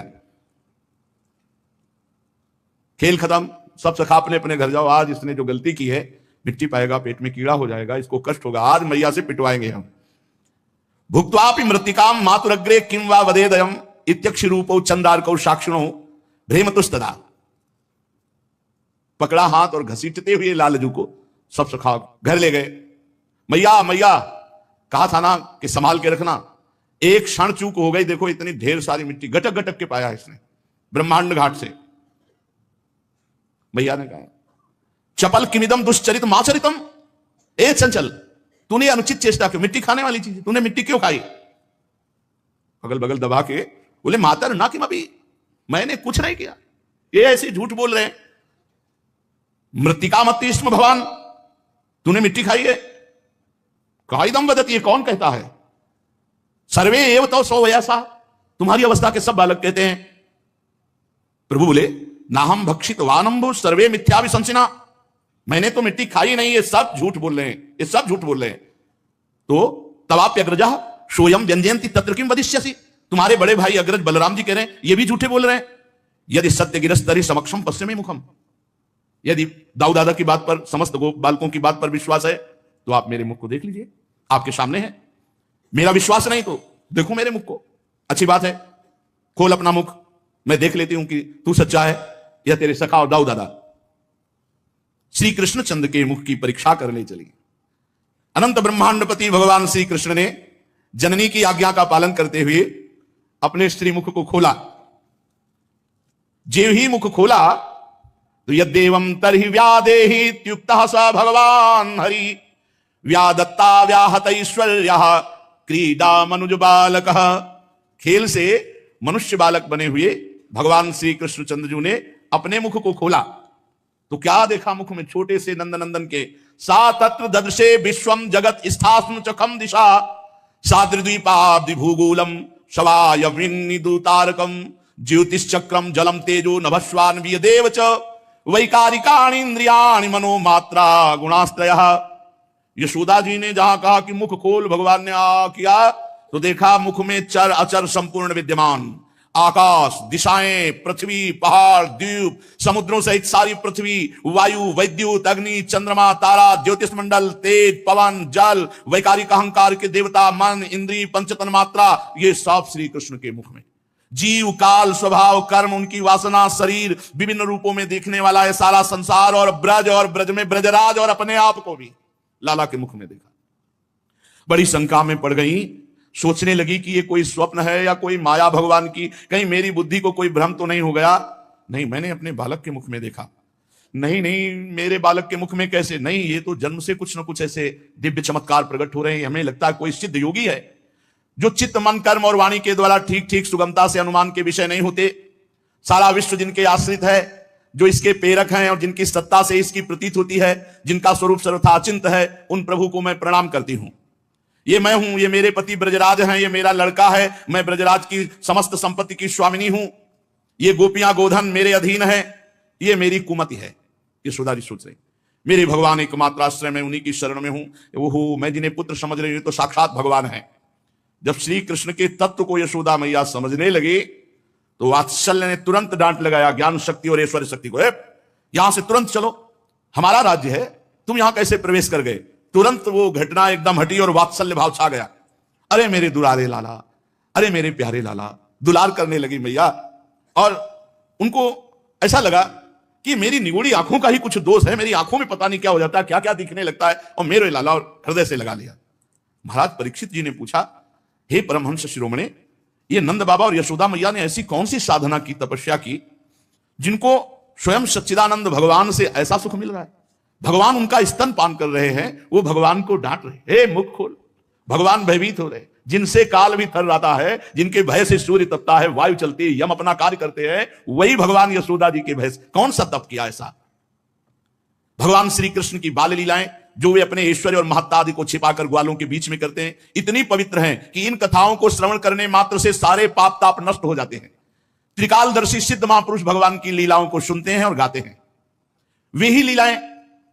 खेल खत्म, सब सखा अपने अपने घर जाओ। आज इसने जो गलती की है मिट्टी पाएगा, पेट में कीड़ा हो जाएगा, इसको कष्ट होगा, आज मैया से पिटवाएंगे हम। भुक्त्वापि मृत्तिकाम मातुरग्रे किम वा वदेदयम इत्यक्षि रूपो चंद्रार्कौ साक्षिणो भ्रेमतुस्तदा। पकड़ा हाथ और घसीटते हुए लालजू को सब सखा घर ले गए। मैया मैया कहा था ना कि संभाल के रखना, एक क्षण चूक हो गई, देखो इतनी ढेर सारी मिट्टी गटक गटक के पाया इसने ब्रह्मांड घाट से। मैया ने कहा चपल किमिदम दुश्चरित माचरितम, ए चंचल तूने अनुचित चेष्टा क्यों, मिट्टी खाने वाली चीज तूने मिट्टी क्यों खाई। अगल बगल दबा के बोले मातर ना कि अभी मैंने कुछ नहीं किया, ये ऐसे झूठ बोल रहे हैं। मृत्तिका मत्ति स्म भगवान, तूने मिट्टी खाई है। काइदम वदत, ये कौन कहता है। सर्वे एव तो सो वयसा, तुम्हारी अवस्था के सब बालक कहते हैं। प्रभु बोले नाहम भक्षित वानंभु सर्वे मिथ्या विसंसिना, मैंने तो मिट्टी खाई नहीं, ये सब झूठ बोल रहे हैं, ये सब झूठ बोल रहे हैं। तो तवाप्यग्रजा सोयम व्यंजयंती तत्र किम वदिष्यसि, तुम्हारे बड़े भाई अग्रज बलराम जी कह रहे हैं ये भी झूठे बोल रहे हैं। यदि सत्य गिरस्तरी समक्षम पश्चिमी मुखम, यदि दाऊ दादा की बात पर समस्त बालकों की बात पर विश्वास है तो आप मेरे मुख को देख लीजिए, आपके सामने है। मेरा विश्वास नहीं तो देखो मेरे मुख को, अच्छी बात है खोल अपना मुख, मैं देख लेती हूं कि तू सच्चा है या तेरे सखा और दाऊ दादा। श्री कृष्ण चंद्र के मुख की परीक्षा करने चली। अनंत ब्रह्मांडपति भगवान श्री कृष्ण ने जननी की आज्ञा का पालन करते हुए अपने श्री मुख को खोला। जेव ही मुख खोला तो यद्देवं तरहि व्यादेहि इत्युक्तः स भगवान हरि व्यादत्ता व्याहत ऐश्वर्यः क्रीडा मनुज बालक। खेल से मनुष्य बालक बने हुए भगवान श्री कृष्ण चंद्रजू ने अपने मुख को खोला तो क्या देखा मुख में, छोटे से नंदनंदन के सा तत्र ददृशे विश्वम जगत स्थास्म चखम दिशा साद्रिद्वीपाब्धि भूगोलम शवायविन्निदुतारकम ज्योतिश्चक्रम जलम तेजो नभस्वान्विय देव च वैकारिकाणि इंद्रियाणि मनोमात्रा गुणास्त्रयः। यशोदा जी ने जहां कहा कि मुख खोल, भगवान ने किया तो देखा मुख में चर अचर संपूर्ण विद्यमान, आकाश, दिशाएं, पृथ्वी, पहाड़, द्वीप, समुद्रों सहित सारी पृथ्वी, वायु, वैद्युत, अग्नि, चंद्रमा, तारा, ज्योतिष मंडल, तेज, पवन, जल, वैकारिक अहंकार के देवता, मन, इंद्री, पंचतन मात्रा, ये सब श्री कृष्ण के मुख में। जीव, काल, स्वभाव, कर्म, उनकी वासना, शरीर, विभिन्न रूपों में देखने वाला है सारा संसार, और ब्रज में ब्रजराज और अपने आप को भी लाला के मुख में देखा। बड़ी शंका में पड़ गई, सोचने लगी कि ये कोई स्वप्न है या कोई माया भगवान की, कहीं मेरी बुद्धि को कोई भ्रम तो नहीं हो गया। नहीं, मैंने अपने बालक के मुख में देखा। नहीं नहीं, मेरे बालक के मुख में कैसे, नहीं ये तो जन्म से कुछ ना कुछ ऐसे दिव्य चमत्कार प्रकट हो रहे हैं। हमें लगता है कोई सिद्ध योगी है जो चित्त, मन, कर्म और वाणी के द्वारा ठीक ठीक सुगमता से अनुमान के विषय नहीं होते। सारा विश्व जिनके आश्रित है, जो इसके प्रेरक हैं और जिनकी सत्ता से इसकी प्रतीत होती है, जिनका स्वरूप सर्वथा अचिंत है, उन प्रभु को मैं प्रणाम करती हूं। ये मैं हूं, ये मेरे पति ब्रजराज हैं, ये मेरा लड़का है, मैं ब्रजराज की समस्त संपत्ति की स्वामिनी हूं, ये गोपियां गोधन मेरे अधीन है, ये मेरी कुमति है। ये यशोदा जी सोच रही, मेरे भगवान एकमात्र आश्रय में, उन्हीं की शरण में हूं। वो मैं जिन्हें पुत्र समझ रही हूं तो साक्षात भगवान है। जब श्री कृष्ण के तत्व को यशोदा मैया समझने लगे तो वात्सल्य ने तुरंत डांट लगाया ज्ञान शक्ति और ऐश्वर्य शक्ति को, यहां से तुरंत चलो, हमारा राज्य है, तुम यहां कैसे प्रवेश कर गए। तुरंत वो घटना एकदम हटी और वात्सल्य भाव छा गया। अरे मेरे दुलारे लाला, अरे मेरे प्यारे लाला, दुलार करने लगी मैया। और उनको ऐसा लगा कि मेरी निगोड़ी आंखों का ही कुछ दोष है, मेरी आंखों में पता नहीं क्या हो जाता है, क्या क्या दिखने लगता है, और मेरे लाला और हृदय से लगा लिया। महाराज परीक्षित जी ने पूछा हे परमहंस शिरोमणि, ये नंद बाबा और यशोदा मैया ने ऐसी कौन सी साधना की, तपस्या की, जिनको स्वयं सच्चिदानंद भगवान से ऐसा सुख मिल रहा है। भगवान उनका स्तन पान कर रहे हैं, वो भगवान को डांट रहे, हे मुख खोल। भगवान भयभीत हो रहे, जिनसे काल भी थर आता है, जिनके भय से सूर्य तपता है, वायु चलती है, यम अपना कार्य करते हैं, वही भगवान यशोदा जी के भय से कौन सा तप किया ऐसा। भगवान श्री कृष्ण की बाल लीलाएं जो वे अपने ऐश्वर्य और महत्ता आदि को छिपाकर ग्वालों के बीच में करते हैं, इतनी पवित्र हैं कि इन कथाओं को श्रवण करने मात्र से सारे पाप ताप नष्ट हो जाते हैं। त्रिकालदर्शी सिद्ध महापुरुष भगवान की लीलाओं को सुनते हैं और गाते हैं। वे ही लीलाएं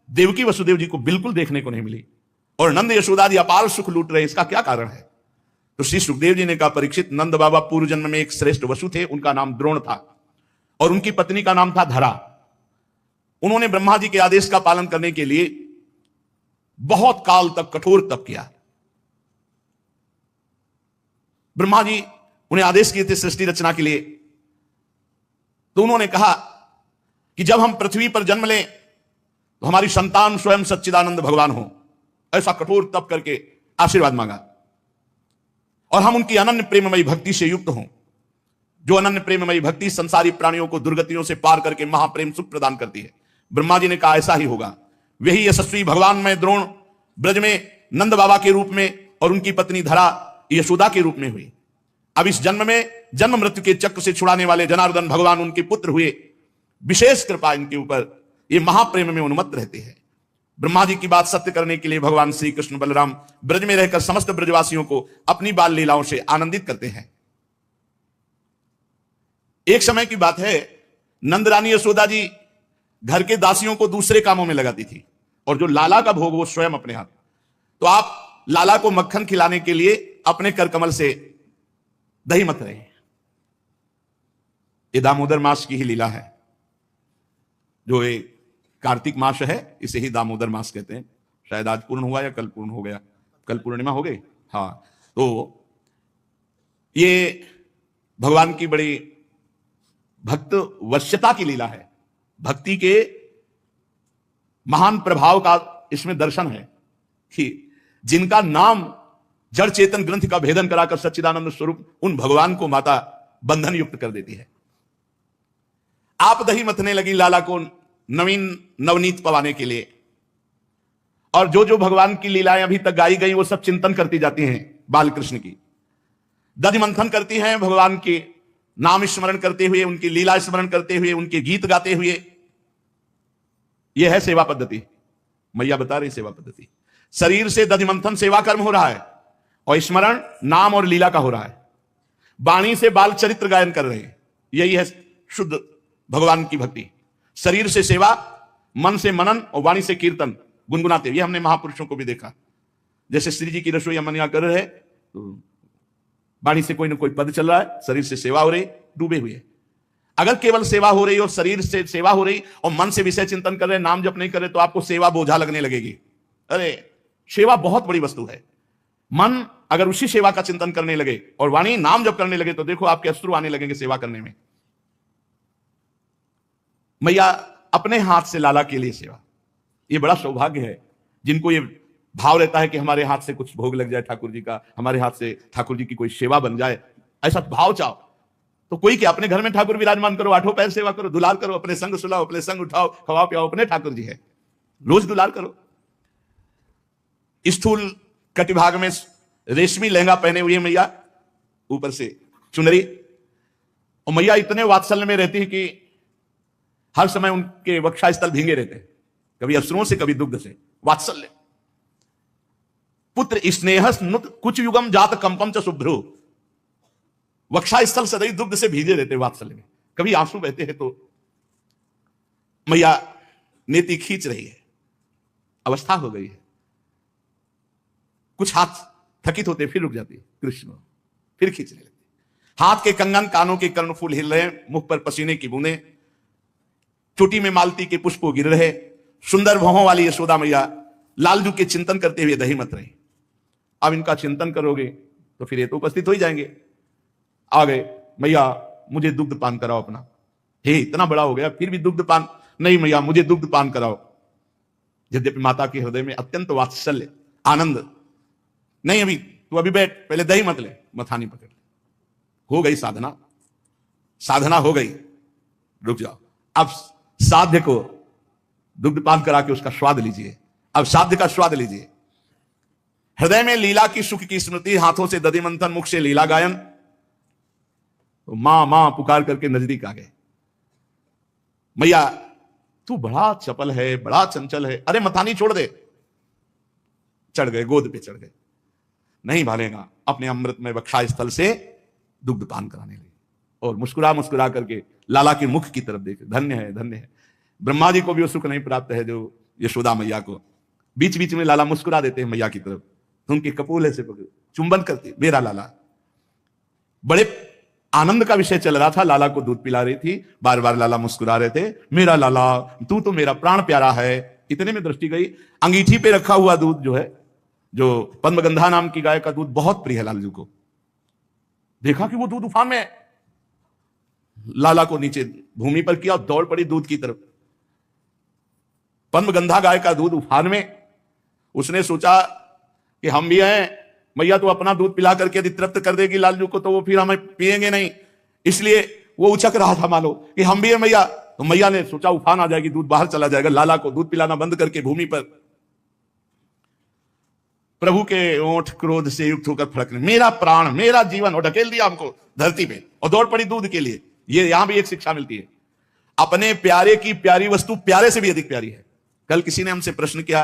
देवकी वसुदेव जी को बिल्कुल देखने को नहीं मिली, और नंद यशोदा जी अपार सुख लूट रहे, इसका क्या कारण है। तो श्री सुखदेव जी ने कहा, परीक्षित, नंद बाबा पूर्व जन्म में एक श्रेष्ठ वसु थे, उनका नाम द्रोण था, और उनकी पत्नी का नाम था धरा। उन्होंने ब्रह्मा जी के आदेश का पालन करने के लिए बहुत काल तक कठोर तप किया। ब्रह्मा जी उन्हें आदेश किए थे सृष्टि रचना के लिए, तो उन्होंने कहा कि जब हम पृथ्वी पर जन्म लें तो हमारी संतान स्वयं सच्चिदानंद भगवान हो। ऐसा कठोर तप करके आशीर्वाद मांगा, और हम उनकी अनन्य प्रेममयी भक्ति से युक्त हों, जो अनन्य प्रेममयी भक्ति संसारी प्राणियों को दुर्गतियों से पार करके महाप्रेम सुख प्रदान करती है। ब्रह्मा जी ने कहा ऐसा ही होगा। वही यशस्वी भगवान में द्रोण ब्रज में नंद बाबा के रूप में और उनकी पत्नी धरा यशोदा के रूप में हुई। अब इस जन्म में जन्म मृत्यु के चक्र से छुड़ाने वाले जनार्दन भगवान उनके पुत्र हुए। विशेष कृपा इनके ऊपर, ये महाप्रेम में उन्मत्त रहते हैं। ब्रह्मा जी की बात सत्य करने के लिए भगवान श्री कृष्ण बलराम ब्रज में रहकर समस्त ब्रजवासियों को अपनी बाल लीलाओं से आनंदित करते हैं। एक समय की बात है, नंदरानी यशोदा जी घर के दासियों को दूसरे कामों में लगाती थी, और जो लाला का भोग वो स्वयं अपने हाथ। तो आप लाला को मक्खन खिलाने के लिए अपने करकमल से दही मत रहे। ये दामोदर मास की ही लीला है, जो एक कार्तिक मास है, इसे ही दामोदर मास कहते हैं। शायद आज पूर्ण हुआ या कल पूर्ण हो गया, कल पूर्णिमा हो गई। हाँ, तो ये भगवान की बड़ी भक्त वश्यता की लीला है। भक्ति के महान प्रभाव का इसमें दर्शन है कि जिनका नाम जड़ चेतन ग्रंथ का भेदन कराकर सच्चिदानंद स्वरूप उन भगवान को माता बंधन युक्त कर देती है। आप दही मथने लगी लाला को नवीन नवनीत पवाने के लिए, और जो जो भगवान की लीलाएं अभी तक गाई गई वो सब चिंतन करती जाती हैं बाल कृष्ण की, दधि मंथन करती हैं भगवान के नाम स्मरण करते हुए, उनकी लीला स्मरण करते हुए, उनके गीत गाते हुए। यह है सेवा पद्धति। मैया बता रही सेवा पद्धति। शरीर से दधि मंथन सेवा कर्म हो रहा है, और स्मरण नाम और लीला का हो रहा है। वाणी से बाल चरित्र गायन कर रहे हैं, यही है शुद्ध भगवान की भक्ति। शरीर से सेवा, मन से मनन और वाणी से कीर्तन गुनगुनाते। ये हमने महापुरुषों को भी देखा, जैसे श्री जी की रसोई हम यहाँ कर रहे हैं, तो वाणी से कोई ना कोई पद चल रहा है, शरीर से सेवा हो रही, डूबे हुए। अगर केवल सेवा हो रही और शरीर से सेवा हो रही और मन से विषय चिंतन कर रहे, नाम जप नहीं कर रहे, तो आपको सेवा बोझा लगने लगेगी। अरे सेवा बहुत बड़ी वस्तु है। मन अगर उसी सेवा का चिंतन करने लगे और वाणी नाम जप करने लगे, तो देखो आपके अश्रु आने लगेंगे सेवा करने में। मैया अपने हाथ से लाला के लिए सेवा, ये बड़ा सौभाग्य है। जिनको ये भाव रहता है कि हमारे हाथ से कुछ भोग लग जाए ठाकुर जी का, हमारे हाथ से ठाकुर जी की कोई सेवा बन जाए, ऐसा भाव चाहो, तो कोई क्या अपने घर में ठाकुर विराजमान करो, आठों पैर सेवा करो, दुलार करो, अपने संग सुलाओ, अपने संग उठाओ, खवाओ पियाओ, अपने ठाकुर जी है, रोज दुलार करो। स्थूल कटिभाग में रेशमी लहंगा पहने हुए मैया, ऊपर से चुनरी, और मैया इतने वात्सल्य में रहती है कि हर समय उनके वक्षा स्थल भींगे रहते हैं, कभी अश्रुओं से कभी दुग्ध से। वात्सल्य। पुत्र स्नेह नुत कुछ युगम जात कंपम च शुभ्रु, वक्षा स्थल सदैव दुग्ध से भीगे रहते वात्सल्य में, कभी आंसू बहते हैं। तो मैया नेति खींच रही है, अवस्था हो गई है, कुछ हाथ थकित होते फिर रुक जाती है, कृष्ण फिर खींचने लगती। हाथ के कंगन, कानों के कर्णफूल हिल रहे, मुख पर पसीने की बूंदें, चोटी में मालती के पुष्प गिर रहे। सुंदर भौहों वाली यशोदा मैया लालजू के चिंतन करते हुए दही मत रही। अब इनका चिंतन करोगे तो फिर ये तो उपस्थित हो ही जाएंगे। आ गए, मैया मुझे दुग्ध पान कराओ अपना। हे इतना बड़ा हो गया फिर भी दुग्ध पान नहीं, मैया मुझे दुग्ध पान कराओ। यद्यपि माता के हृदय में अत्यंत वात्सल्य आनंद नहीं, अभी तू अभी बैठ, पहले दही मत ले, मथानी पकड़ ले। हो गई साधना, साधना हो गई, रुक जाओ। अब साध्य को दुग्धपान करा के उसका स्वाद लीजिए। अब साध्य का स्वाद लीजिए। हृदय में लीला की सुख की स्मृति, हाथों से दधि मंथन, मुख से लीला गायन। तो मां मां पुकार करके नजदीक आ गए। मैया तू बड़ा चपल है, बड़ा चंचल है, अरे मथानी छोड़ दे। चढ़ गए, गोद पे चढ़ गए। नहीं भालेगा, अपने अमृत में वक्षा स्थल से दुग्धपान कराने लगे और मुस्कुरा मुस्कुरा करके लाला के मुख की तरफ देखे। धन्य है, धन्य है। ब्रह्मा जी को भी वो सुख नहीं प्राप्त है जो यशोदा मैया को। बीच बीच में लाला मुस्कुरा देते हैं मैया की तरफ, तो उनके कपूल से चुंबन करते, मेरा लाला। बड़े आनंद का विषय चल रहा था, लाला को दूध पिला रही थी, बार बार लाला मुस्कुरा रहे थे, मेरा लाला तू तो मेरा प्राण प्यारा है। इतने में दृष्टि गई, अंगीठी पे रखा हुआ दूध जो है, जो पद्मगंधा नाम की गाय का दूध बहुत प्रिय है लालजू को। देखा कि वो दूध उफान में है। लाला को नीचे भूमि पर किया और दौड़ पड़ी दूध की तरफ। पद्मगंधा गाय का दूध उफान में। उसने सोचा कि हम भी हैं, मैया तो अपना दूध पिला करके यदि तृप्त कर देगी लालजू को तो वो फिर हमें पिएंगे नहीं, इसलिए वो उचक रहा था मानो कि हम भी हैं मैया। तो मैया ने सोचा उफान आ जाएगी, दूध बाहर चला जाएगा, लाला को दूध पिलाना बंद करके भूमि पर। प्रभु के ओंठ क्रोध से युक्त होकर फड़कने, मेरा प्राण, मेरा जीवन, और ढकेल दिया हमको धरती पे और दौड़ पड़ी दूध के लिए। ये यहां भी एक शिक्षा मिलती है, अपने प्यारे की प्यारी वस्तु प्यारे से भी अधिक प्यारी है। कल किसी ने हमसे प्रश्न किया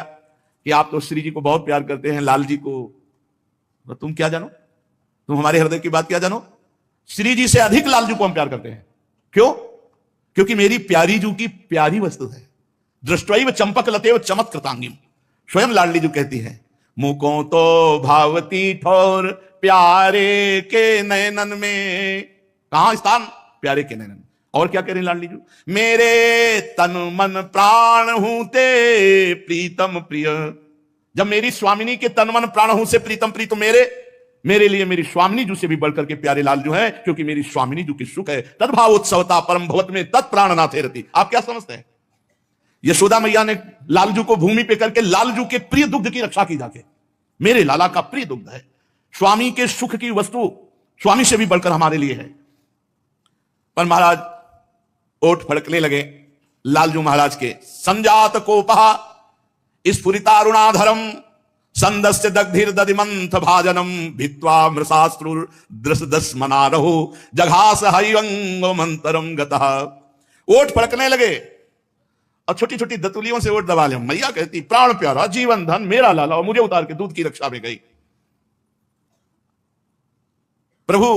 कि आप तो श्री जी को बहुत प्यार करते हैं, लाल जी को तो तुम क्या जानो, तुम हमारे हृदय की बात क्या जानो। श्री जी से अधिक लालजू को हम प्यार करते हैं। क्यों? क्योंकि मेरी प्यारी जू की प्यारी वस्तु है। दृष्टैव चंपक लतेव चमक कृतांगिम, स्वयं लाडली जू कहती है, मुको तो भावती ठोर प्यारे के नयनन में। कहां स्थान? प्यारे के नयनन। और क्या कह रही लाडली जू, मेरे तन मन प्राण हूं ते प्रीतम प्रिय। जब मेरी स्वामिनी के तन मन प्राण हूं से प्रीतम प्रीत, मेरे लिए मेरी स्वामिनी जू से भी बढ़कर के प्यारे लालजू है, क्योंकि मेरी स्वामिनी जू की सुख है। तद्भावोत्सवता परम भवत में तत्प्राणनाथे रति। आप क्या समझते हैं? यशोदा मैया ने लालजू को भूमि पे करके लालजू के प्रिय दुग्ध की रक्षा की जाके। मेरे लाला का प्रिय दुग्ध है, स्वामी के सुख की वस्तु स्वामी से भी बढ़कर हमारे लिए है। पर महाराज ओठ फड़कने लगे लालजू महाराज के। संजात कोपहा स्फुरितारुणाधरम संदस्य दग्धिर दधिमंथ भाजनम भित्वा मृषास्त्रुर दृश मनारहो जघास हरिवंग मंतरम गतः। ओठ फड़कने लगे और छोटी छोटी दतुलियों से ओठ दबा ले। मैया कहती प्राण प्यारा, जीवन धन, मेरा लाला, और मुझे उतार के दूध की रक्षा में गई। प्रभु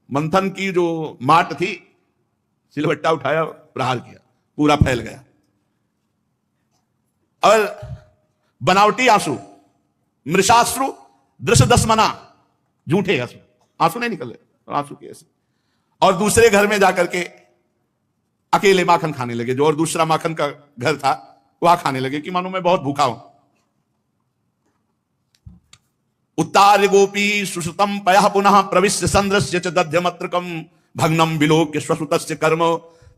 मंथन की जो माट थी, सिलवट्टा उठाया, प्रहार किया, पूरा फैल गया। और बनावटी आंसू, मृषाश्रु दृश्य दसमना, झूठे आंसू, आंसू नहीं निकल रहे, आंसू के ऐसे। और दूसरे घर में जाकर के अकेले माखन खाने लगे, जो और दूसरा माखन का घर था वहां खाने लगे कि मानो मैं बहुत भूखा हूं। उत्तार्य गोपी सुश्रुतम पयः पुनः प्रविश्य संद्रस्य च दध्यमत्रकम भग्नम विलोक्य स्वसुतस्य कर्म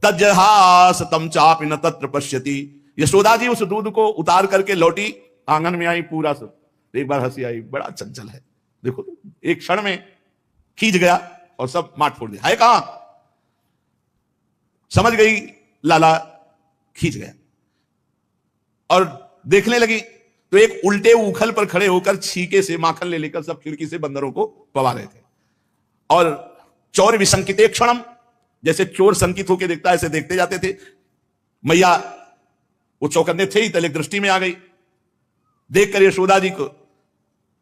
तज्जहासतम चापि न तत्र पश्यति। यशोदा जी उस दूध को उतार करके लौटी, आंगन में आई, पूरा सब एक बार हंसी आई, बड़ा चंचल है, देखो एक क्षण में खींच गया और सब माट फोड़ दिया। है कहां? समझ गई लाला, खींच गया। और देखने लगी तो एक उल्टे उखल पर खड़े होकर छीके से माखन ले लेकर सब खिड़की से बंदरों को पवा रहे थे। और चौर विसंकिते क्षणम, जैसे चोर संकित होकर देखता है ऐसे देखते जाते थे। मैया वो चौकन्ने थे ही, तले दृष्टि में आ गई। देखकर यशोदा जी को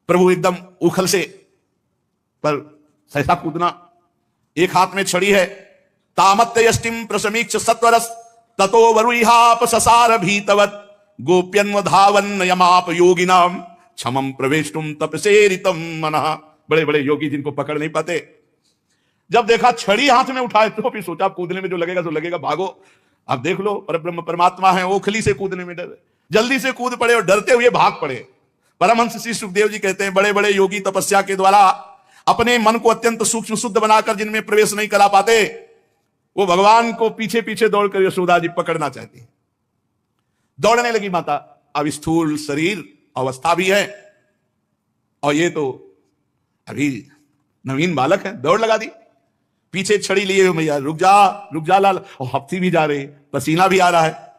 प्रभु एकदम उखल से पर सहसा कूदना, एक हाथ में छड़ी है। तामत्य यष्टिम प्रसमीक्ष सत्वरस ततो वरुहाप ससार भीतवत गोप्यन्व धावन यमाप योगिनाम क्षमम प्रवेशुम तपसेरितम मनः। बड़े बड़े योगी जिनको पकड़ नहीं पाते, जब देखा छड़ी हाथ में उठाए तो फिर सोचा कूदने में जो लगेगा तो लगेगा, भागो। अब देख लो परब्रह्म परमात्मा है, ओखली से कूदने में डर, जल्दी से कूद पड़े और डरते हुए भाग पड़े। परमहंस श्री सुखदेव जी कहते हैं, बड़े बड़े योगी तपस्या के द्वारा अपने मन को अत्यंत सूक्ष्म शुद्ध बनाकर जिनमें प्रवेश नहीं करा पाते, वो भगवान को पीछे पीछे दौड़कर यशोदा जी पकड़ना चाहती है। दौड़ने लगी माता। अब स्थूल शरीर अवस्था भी है, और ये तो अभी नवीन बालक है, दौड़ लगा दी, पीछे छड़ी लिए हुए मैया, रुक जा लाल, और हफ्ती भी जा रही, पसीना भी आ रहा है,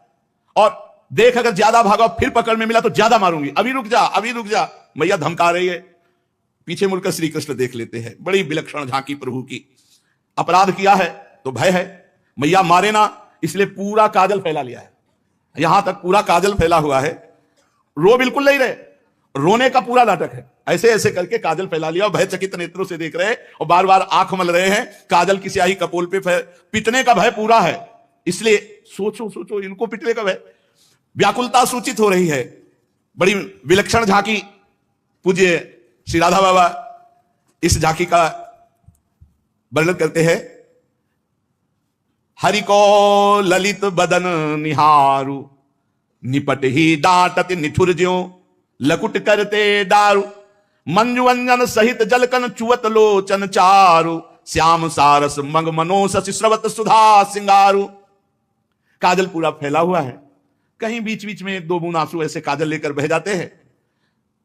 और देख अगर ज्यादा भागा फिर पकड़ में मिला तो ज्यादा मारूंगी, अभी रुक जा, मैया धमका रही है। पीछे मुड़कर श्री कृष्ण देख लेते हैं, बड़ी विलक्षण झांकी प्रभु की। अपराध किया है तो भय है, मैया मारे ना, इसलिए पूरा काजल फैला लिया है, यहां तक पूरा काजल फैला हुआ है, रो बिल्कुल नहीं रहे, रोने का पूरा नाटक है, ऐसे ऐसे करके काजल फैला लिया और भयचकित नेत्रों से देख रहे और बार बार आंख मल रहे हैं, काजल की स्याही कपोल पे पिटने का भय पूरा है, इसलिए सोचो इनको पिटने का भय, व्याकुलता सूचित हो रही है। बड़ी विलक्षण झांकी पूज्य श्री राधा बाबा इस झांकी का वर्णन करते हैं। हरि को ललित बदन निहारु, निपट ही डांटत निठुर ज्यों, लकुट करते दारू, मंजुवंजन सहित जलकन चुवत लोचन चारु, श्याम सारस मंग मनो शशि स्रवत सुधा सिंगारू। काजल पूरा फैला हुआ है, कहीं बीच बीच में एक दो बूंद आंसू ऐसे काजल लेकर बह जाते हैं।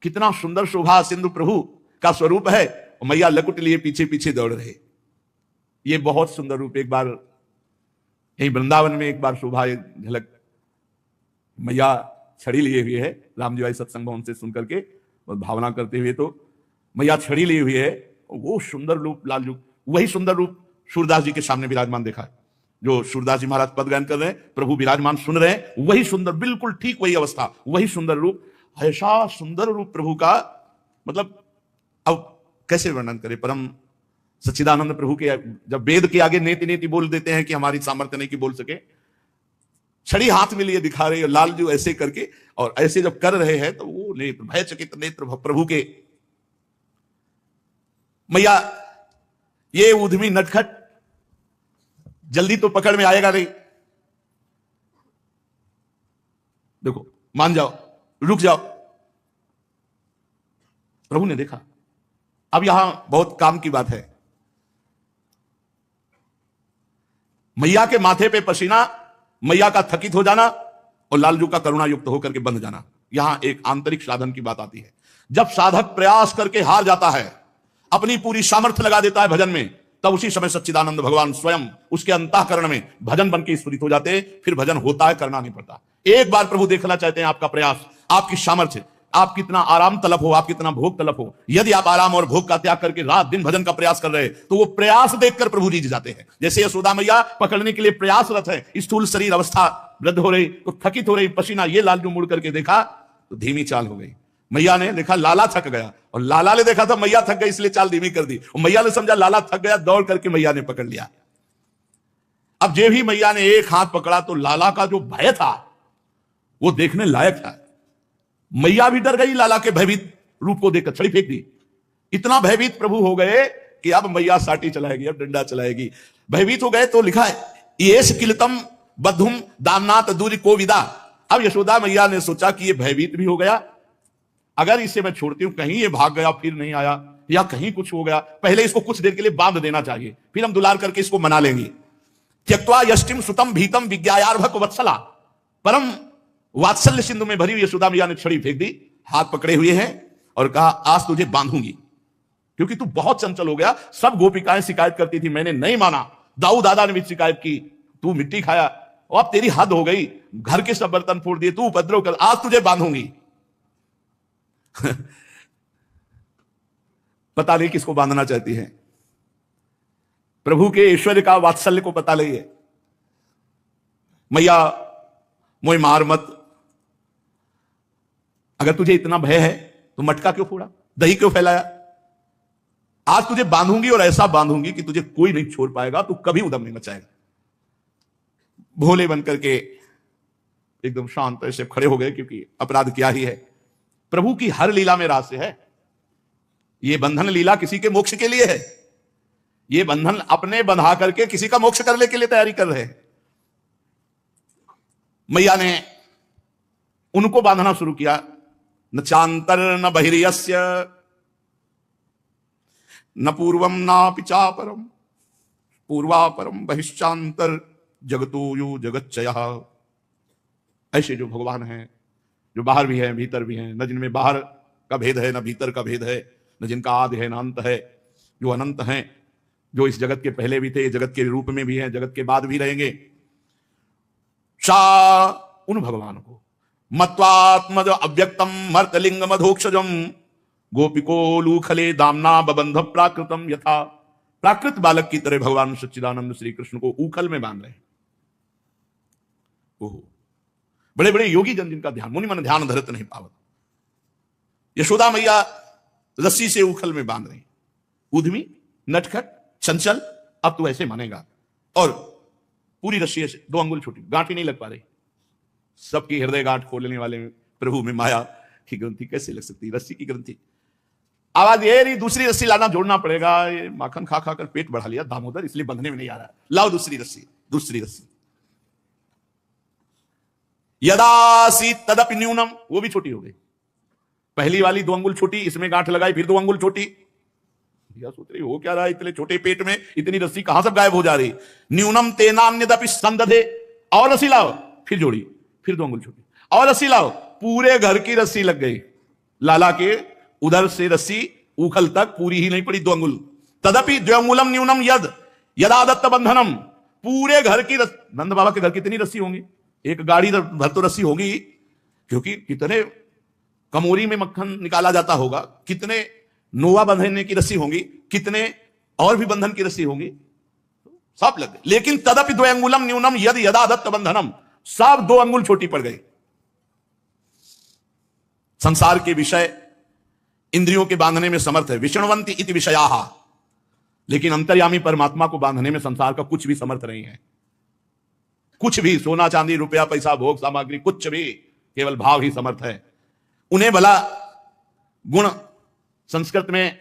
कितना सुंदर शोभा सिंधु प्रभु का स्वरूप है, और मैया लकुट लिए पीछे पीछे दौड़ रहे। ये बहुत सुंदर रूप, एक बार यही वृंदावन में एक बार शोभा झलक, मैया छड़ी लिए हुए है, राम जी भाई सत्संग भवन से सुन करके और भावना करते हुए, तो मैया छड़ी लिए हुई है, वो सुंदर रूप लाल रूप, वही सुंदर रूप सूरदास जी के सामने विराजमान देखा, जो सूरदास जी महाराज पद गायन कर रहे हैं, प्रभु विराजमान सुन रहे हैं, वही सुंदर, बिल्कुल ठीक वही अवस्था, वही सुंदर रूप, ऐसा सुंदर रूप प्रभु का, मतलब अब कैसे वर्णन करें। परम सच्चिदानंद प्रभु के जब वेद के आगे नेति नेति बोल देते हैं कि हमारी सामर्थ्य नहीं कि बोल सके, छड़ी हाथ में लिए दिखा रहे, लाल जो ऐसे करके, और ऐसे जब कर रहे हैं तो वो नेत्र, भयचकित नेत्र प्रभु के। मैया ये उद्यमी नटखट जल्दी तो पकड़ में आएगा नहीं, देखो मान जाओ, रुक जाओ। प्रभु ने देखा। अब यहां बहुत काम की बात है, मैया के माथे पे पसीना, मैया का थकित हो जाना और लालजू का करुणा युक्त होकर के बंध जाना, यहां एक आंतरिक साधन की बात आती है। जब साधक प्रयास करके हार जाता है, अपनी पूरी सामर्थ्य लगा देता है भजन में, तब उसी समय सच्चिदानंद भगवान स्वयं उसके अंतःकरण में भजन बन के स्फुरित हो जाते, फिर भजन होता है, करना नहीं पड़ता। एक बार प्रभु देखना चाहते हैं आपका प्रयास, आपकी सामर्थ्य, आप कितना आराम तलब हो, आप कितना भोग तलब हो। यदि आप आराम और भोग का त्याग करके रात दिन भजन का प्रयास कर रहे, तो वो प्रयास देखकर प्रभु रीझ जाते हैं। जैसे यशोदा मैया पकड़ने के लिए प्रयासरत है, स्थूल शरीर अवस्था वृद्ध हो रही, तो थकित हो रही, पसीना, ये लालजू मुड़ करके देखा तो धीमी चाल हो गई। मैया ने देखा लाला थक गया, और लाला ने देखा था मैया थक गई, इसलिए चाल धीमी कर दी, और मैया ने समझा लाला थक गया, दौड़ करके मैया ने पकड़ लिया। अब जे भी मैया ने एक हाथ पकड़ा तो लाला का जो भय था वो देखने लायक था। मैया भी डर गई लाला के भयभीत रूप को देखकर, छड़ी फेंक दी। इतना भयभीत प्रभु हो गए कि अब मैया साटी चलाएगी, अब डंडा चलाएगी, भयभीत हो गए। तो लिखा है येष किलतम बद्धुम दामनाथ दूरी को विदा। अब यशोदा मैया ने सोचा कि ये भयभीत भी हो गया, अगर इसे मैं छोड़ती हूं, कहीं ये भाग गया फिर नहीं आया, या कहीं कुछ हो गया, पहले इसको कुछ देर के लिए बांध देना चाहिए, फिर हम दुलार करके इसको मना लेंगे। त्यक्त्वा यष्टिम सुतम भीतम विज्ञायार्भक वत्सला, परम वात्सल्य सिंधु में भरी हुई यशोदा मैया ने छड़ी फेंक दी, हाथ पकड़े हुए हैं, और कहा आज तुझे बांधूंगी, क्योंकि तू बहुत चंचल हो गया। सब गोपिकाएं शिकायत करती थी, मैंने नहीं माना, दाऊ दादा ने भी शिकायत की, तू मिट्टी खाया, और अब तेरी हद हो गई, घर के सब बर्तन फोड़ दिए, तू उपद्रव कर, आज तुझे बांधूंगी। पता नहीं किसको बांधना चाहती है, प्रभु के ऐश्वर्य का वात्सल्य को पता नहीं है। मैया मोय मार मत, अगर तुझे इतना भय है तो मटका क्यों फोड़ा, दही क्यों फैलाया, आज तुझे बांधूंगी और ऐसा बांधूंगी कि तुझे कोई नहीं छोड़ पाएगा, तू कभी उदम नहीं मचाएगा। भोले बनकर के एकदम शांत ऐसे खड़े हो गए, क्योंकि अपराध क्या ही है, प्रभु की हर लीला में रहस्य है। ये बंधन लीला किसी के मोक्ष के लिए है, ये बंधन अपने बंधा करके किसी का मोक्ष करने के लिए तैयारी कर रहे हैं। मैया ने उनको बांधना शुरू किया। न चांतर न बहिर्यस्य न पूर्वम नापि चापरम, पूर्वापरम बहिश्चांतर जगतो यो जगच्चयः। ऐसे जो भगवान हैं, जो बाहर भी हैं भीतर भी हैं, न जिनमें बाहर का भेद है, न भीतर का भेद है, न जिनका आदि है न अंत है, जो अनंत हैं, जो इस जगत के पहले भी थे, जगत के रूप में भी हैं, जगत के बाद भी रहेंगे। सा उन भगवान को मत्वात्मज अव्यक्तम मर्तलिंग मधोक्षजम गोपिको लूखले दामना बबंध प्राकृतम यथा। प्राकृत बालक की तरह भगवान सच्चिदानंद श्री कृष्ण को उखल में बांध रहे हैं। ओहो, बड़े बड़े योगी जन जिनका ध्यान, मुनि मन ध्यान धरत नहीं पावत। यशोदा मैया रस्सी से उखल में बांध रही, उद्यमी नटखट चंचल, अब तू ऐसे मानेगा। और पूरी रस्सी ऐसे 2 अंगुल छोटी, गांठ ही नहीं लग पा रही। सबकी हृदय गांठ खोलने वाले प्रभु में माया की ग्रंथि कैसे लग सकती, रस्सी की ग्रंथि। आवाज ये रही, दूसरी रस्सी लाना, जोड़ना पड़ेगा। ये माखन खा खाकर पेट बढ़ा लिया दामोदर, इसलिए बंधने में नहीं आ रहा, लाओ दूसरी रस्सी, दूसरी रस्सी। यदासी तदपि न्यूनम, वो भी छोटी हो गई। पहली वाली 2 अंगुल छोटी, इसमें गांठ लगाई, फिर 2 अंगुल छोटी। भैया सोच रही हो क्या रहा है, इतने छोटे पेट में इतनी रस्सी कहां सब गायब हो जा रही। न्यूनम तेनान्यदपि संदधे, और रस्सी लाओ, फिर जोड़ी, फिर 2 अंगुल छोटी, और रस्सी लाओ, पूरे घर की रस्सी लग गई। लाला के उधर से रस्सी उखल तक पूरी ही नहीं पड़ी, 2 अंगुल। तदपि द्व्यंगुलम न्यूनम यद यदा दत्त बंधनम, पूरे घर की नंद बाबा के घर कितनी रस्सी होंगी, एक गाड़ी भर तो रस्सी होगी, क्योंकि कितने कमोरी में मक्खन निकाला जाता होगा, कितने नोवा बंधने की रस्सी होंगी, कितने और भी बंधन की रस्सी होंगी, सब लग गए। लेकिन तदपि 2 अंगुलम न्यूनम यद यदा दत्त बंधनम, सब 2 अंगुल छोटी पड़ गई। संसार के विषय इंद्रियों के बांधने में समर्थ है, विष्णुवंती इति विषयाः, लेकिन अंतर्यामी परमात्मा को बांधने में संसार का कुछ भी समर्थ नहीं है। कुछ भी, सोना चांदी रुपया पैसा भोग सामग्री, कुछ भी, केवल भाव ही समर्थ है। उन्हें भला गुण, संस्कृत में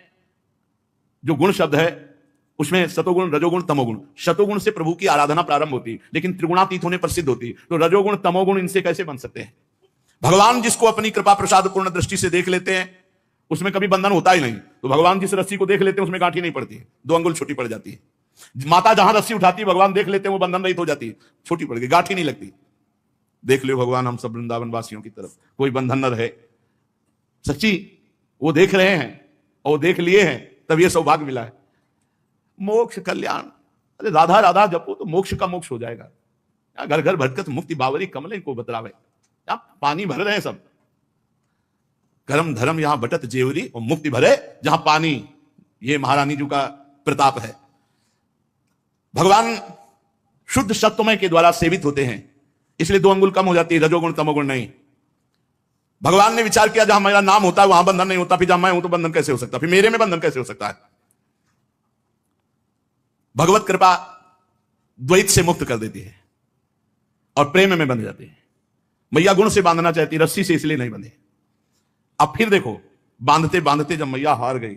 जो गुण शब्द है उसमें सतोगुण रजोगुण तमोगुण, शतोगुण से प्रभु की आराधना प्रारंभ होती, लेकिन त्रिगुणातीत होने पर सिद्ध होती, तो रजोगुण तमोगुण इनसे कैसे बन सकते हैं। भगवान जिसको अपनी कृपा प्रसाद पूर्ण दृष्टि से देख लेते हैं उसमें कभी बंधन होता ही नहीं। तो भगवान जिस रस्सी को देख लेते हैं उसमें गांठी नहीं पड़ती है, 2 अंगुल छोटी पड़ जाती है। माता जहां रस्सी उठाती है भगवान देख लेते हैं, वो बंधन रहित हो जाती है, छोटी पड़ गई, गांठी नहीं लगती। देख लो भगवान हम सब वृंदावन वासियों की तरफ कोई बंधन न रहे, सच्ची वो देख रहे हैं और देख लिए हैं, तब ये सौभाग्य मिला है। मोक्ष कल्याण, अरे राधा राधा जपो तो मोक्ष का मोक्ष हो जाएगा। घर घर भटकत मुक्ति बावरी कमले को बतरावे, यहां पानी भर रहे हैं सब, कर्म धर्म यहां बटत जेवरी, और मुक्ति भरे जहां पानी। ये महारानी जी का प्रताप है। भगवान शुद्ध सत्वमय के द्वारा सेवित होते हैं, इसलिए 2 अंगुल कम हो जाती है, रजोगुण तमोगुण नहीं। भगवान ने विचार किया जहां मेरा नाम होता है वहां बंधन नहीं होता, फिर जहां मैं हूं तो बंधन कैसे हो सकता, फिर मेरे में बंधन कैसे हो सकता है। भगवत कृपा द्वैत से मुक्त कर देती है और प्रेम में बंध जाती है। मैया गुण से बांधना चाहती, रस्सी से इसलिए नहीं बंधे। अब फिर देखो, बांधते बांधते जब मैया हार गई,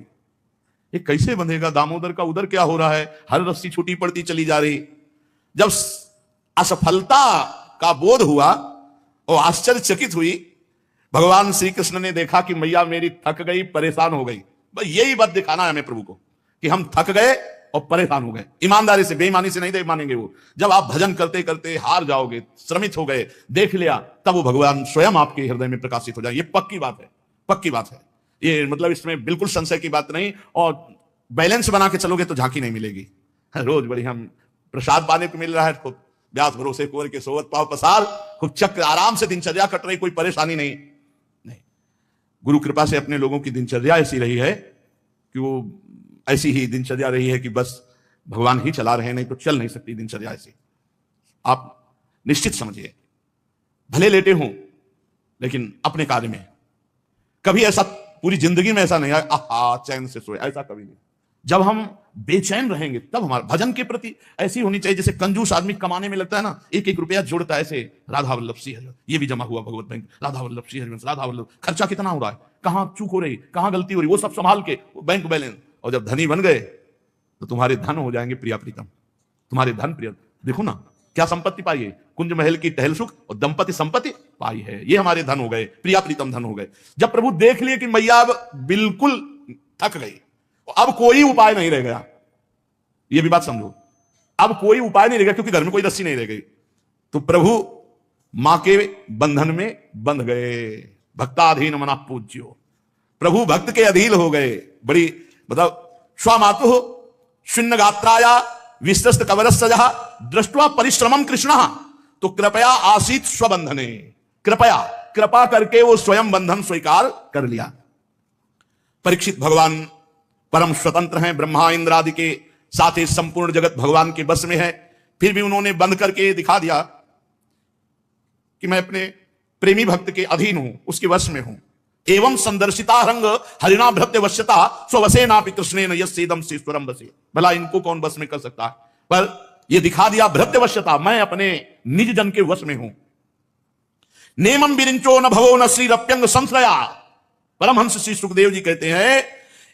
ये कैसे बंधेगा दामोदर का, उधर क्या हो रहा है, हर रस्सी छूटी पड़ती चली जा रही। जब असफलता का बोध हुआ और आश्चर्यचकित हुई, भगवान श्री कृष्ण ने देखा कि मैया मेरी थक गई, परेशान हो गई। बस यही बात दिखाना है हमें प्रभु को कि हम थक गए और परेशान हो गए। ईमानदारी से, बेईमानी से नहीं दे मानेंगे वो। जब आप भजन करते करते हार जाओगे, श्रमित हो गए, देख लिया, तब वो भगवान स्वयं आपके हृदय में प्रकाशित हो जाए। ये पक्की बात है, पक्की बात है। ये मतलब इसमें बिल्कुल संशय की बात नहीं। और बैलेंस बना के चलोगे तो झांकी नहीं मिलेगी। रोज बड़ी हम प्रसाद पाने को मिल रहा है, खूब व्यास भरोसे कोर के सोवत पाव पसार, खूब चक्र आराम से दिनचर्या कट रही, कोई परेशानी नहीं। गुरु कृपा से अपने लोगों की दिनचर्या ऐसी रही है कि वो ऐसी ही दिनचर्या रही है कि बस भगवान ही चला रहे हैं, नहीं तो चल नहीं सकती दिनचर्या ऐसी। आप निश्चित समझिए, भले लेटे हों लेकिन अपने कार्य में। कभी ऐसा पूरी जिंदगी में ऐसा नहीं है आहा चैन से सोए, ऐसा कभी नहीं। जब हम बेचैन रहेंगे तब हमारा भजन के प्रति ऐसी होनी चाहिए। जैसे कंजूस आदमी कमाने में लगता है ना, 1-1 रुपया जोड़ता है, ऐसे राधा वल्लभ श्री हरिवंश, ये भी जमा हुआ भगवत बैंक, राधा वल्लभ श्री हरिवंश, राधा वल्लभ। खर्चा कितना हो रहा है, कहां चूक हो रही, कहां गलती हो रही, वो सब संभाल के बैंक बैलेंस। और जब धनी बन गए तो तुम्हारे धन हो जाएंगे प्रिया प्रीतम, तुम्हारे धन प्रिय। देखो ना क्या संपत्ति पाई है, कुंज महल की टहल सुख और दंपति संपत्ति पाई है, ये हमारे धन हो गए, प्रिया प्रीतम धन हो गए। जब प्रभु देख लिए कि मैया अब बिल्कुल थक गई, अब कोई उपाय नहीं रह गया, ये भी बात समझो, अब कोई उपाय नहीं रह गया क्योंकि घर में कोई रस्सी नहीं रह गई, तो प्रभु मां के बंधन में बंध गए। भक्ताधीन मना पूज्यो, प्रभु भक्त के अधीन हो गए। बड़ी मतलब स्वमातु शून्य गात्राया विस्तस्त कवरस्सजः दृष्ट्वा परिश्रमम कृष्ण, तो कृपया आसीत स्वबंधने, कृपया कृपा करके वो स्वयं बंधन स्वीकार कर लिया। परीक्षित भगवान परम स्वतंत्र हैं, ब्रह्मा इंद्र आदि के साथ ही संपूर्ण जगत भगवान के बस में है, फिर भी उन्होंने बंद करके दिखा दिया कि मैं अपने प्रेमी भक्त के अधीन हूं, उसके वश में हूं। एवं संदर्शिता रंग हरिणा भृत्य वश्यता स्वसे नापि कृष्णेन यस्येदं श्रीश्वरम बसे। भला इनको कौन बस में कर सकता है, पर यह दिखा दिया भृत्य वश्यता, मैं अपने निज जन के वश में हूं। नेमं विरिंचो न भवो न श्रीरप्यंग संश्रया। परमहंस श्री सुखदेव जी कहते हैं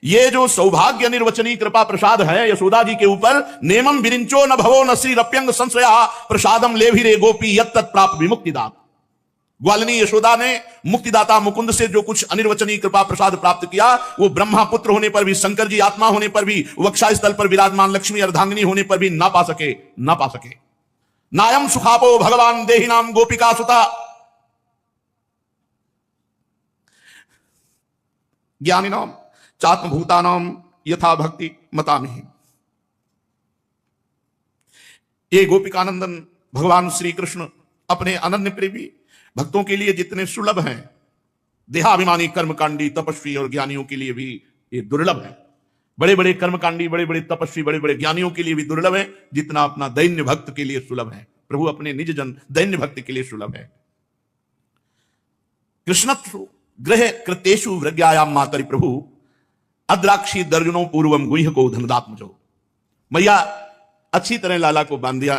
ये जो सौभाग्य निर्वचनीय कृपा प्रसाद है यशोदा जी के ऊपर, नेमं विरिंचो न भवो न श्रीरप्यंग संश्रया प्रसादम लेभिरे गोपी यत् तत् प्राप्त विमुक्तिदात। ग्वालिनी यशोदा ने मुक्तिदाता मुकुंद से जो कुछ अनिर्वचनीय कृपा प्रसाद प्राप्त किया, वो ब्रह्मा पुत्र होने पर भी, शंकर जी आत्मा होने पर भी, वक्षा स्थल पर विराजमान लक्ष्मी अर्धांगिनी होने पर भी ना पा सके। नायम सुखापो भगवान देहिनाम गोपिका सुता। ज्ञानिनाम चात्मभूतानाम यथा भक्ति मतामि। ये गोपिकानंदन भगवान श्री कृष्ण अपने अनन्य प्रेमी भक्तों के लिए जितने सुलभ हैं, देहाभिमानी कर्मकांडी तपस्वी और ज्ञानियों के लिए भी ये दुर्लभ है। बड़े बड़े कर्मकांडी, बड़े बड़े तपस्वी, बड़े बड़े ज्ञानियों के लिए भी दुर्लभ है, जितना अपना दैन्य भक्त के लिए सुलभ है। प्रभु अपने निज जन दैन्य भक्त के लिए सुलभ है। कृष्णत्व ग्रह कृतेषु वृज्ञायाम मातरि प्रभु अद्राक्षी दर्जनों पूर्वम गुह्य को धनदात्मजो। मैया अच्छी तरह लाला को बांध दिया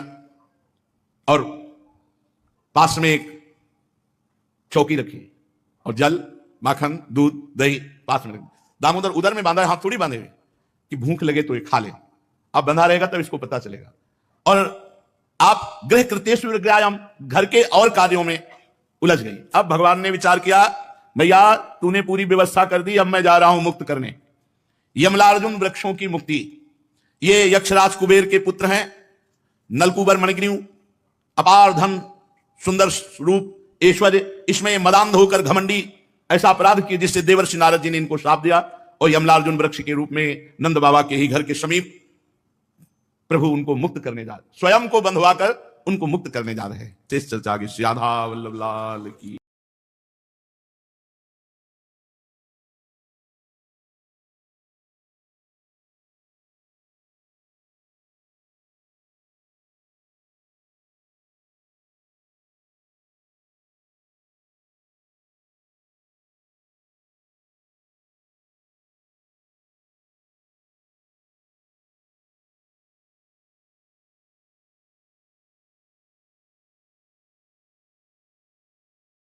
और पास में एक चौकी रखी और जल, माखन, दूध, दही पास में रखी। दामोदर उधर में बांधा है, हाथ थोड़ी बांधे हुए कि भूख लगे तो ये खा ले। अब बंधा रहेगा तब इसको पता चलेगा। और आप गृह कृतेषु वृज्ञायाम, घर के और कार्यों में उलझ गई। अब भगवान ने विचार किया भैया तूने पूरी व्यवस्था कर दी, अब मैं जा रहा हूं मुक्त करने। यमलार्जुन वृक्षों की मुक्ति। ये यक्षराज कुबेर के पुत्र हैं, नलकुबर मणिग्रीव, अपार धन, सुंदर रूप, ऐश्वर्य, इसमें मदांध होकर घमंडी ऐसा अपराध किया जिससे देवर्षि नारद जी ने इनको श्राप दिया और यमलार्जुन वृक्ष के रूप में नंद बाबा के ही घर के समीप प्रभु उनको मुक्त करने जा रहे, स्वयं को बंधवाकर उनको मुक्त करने जा रहे हैं। शेष चर्चा की। राधा वल्लभ लाल की।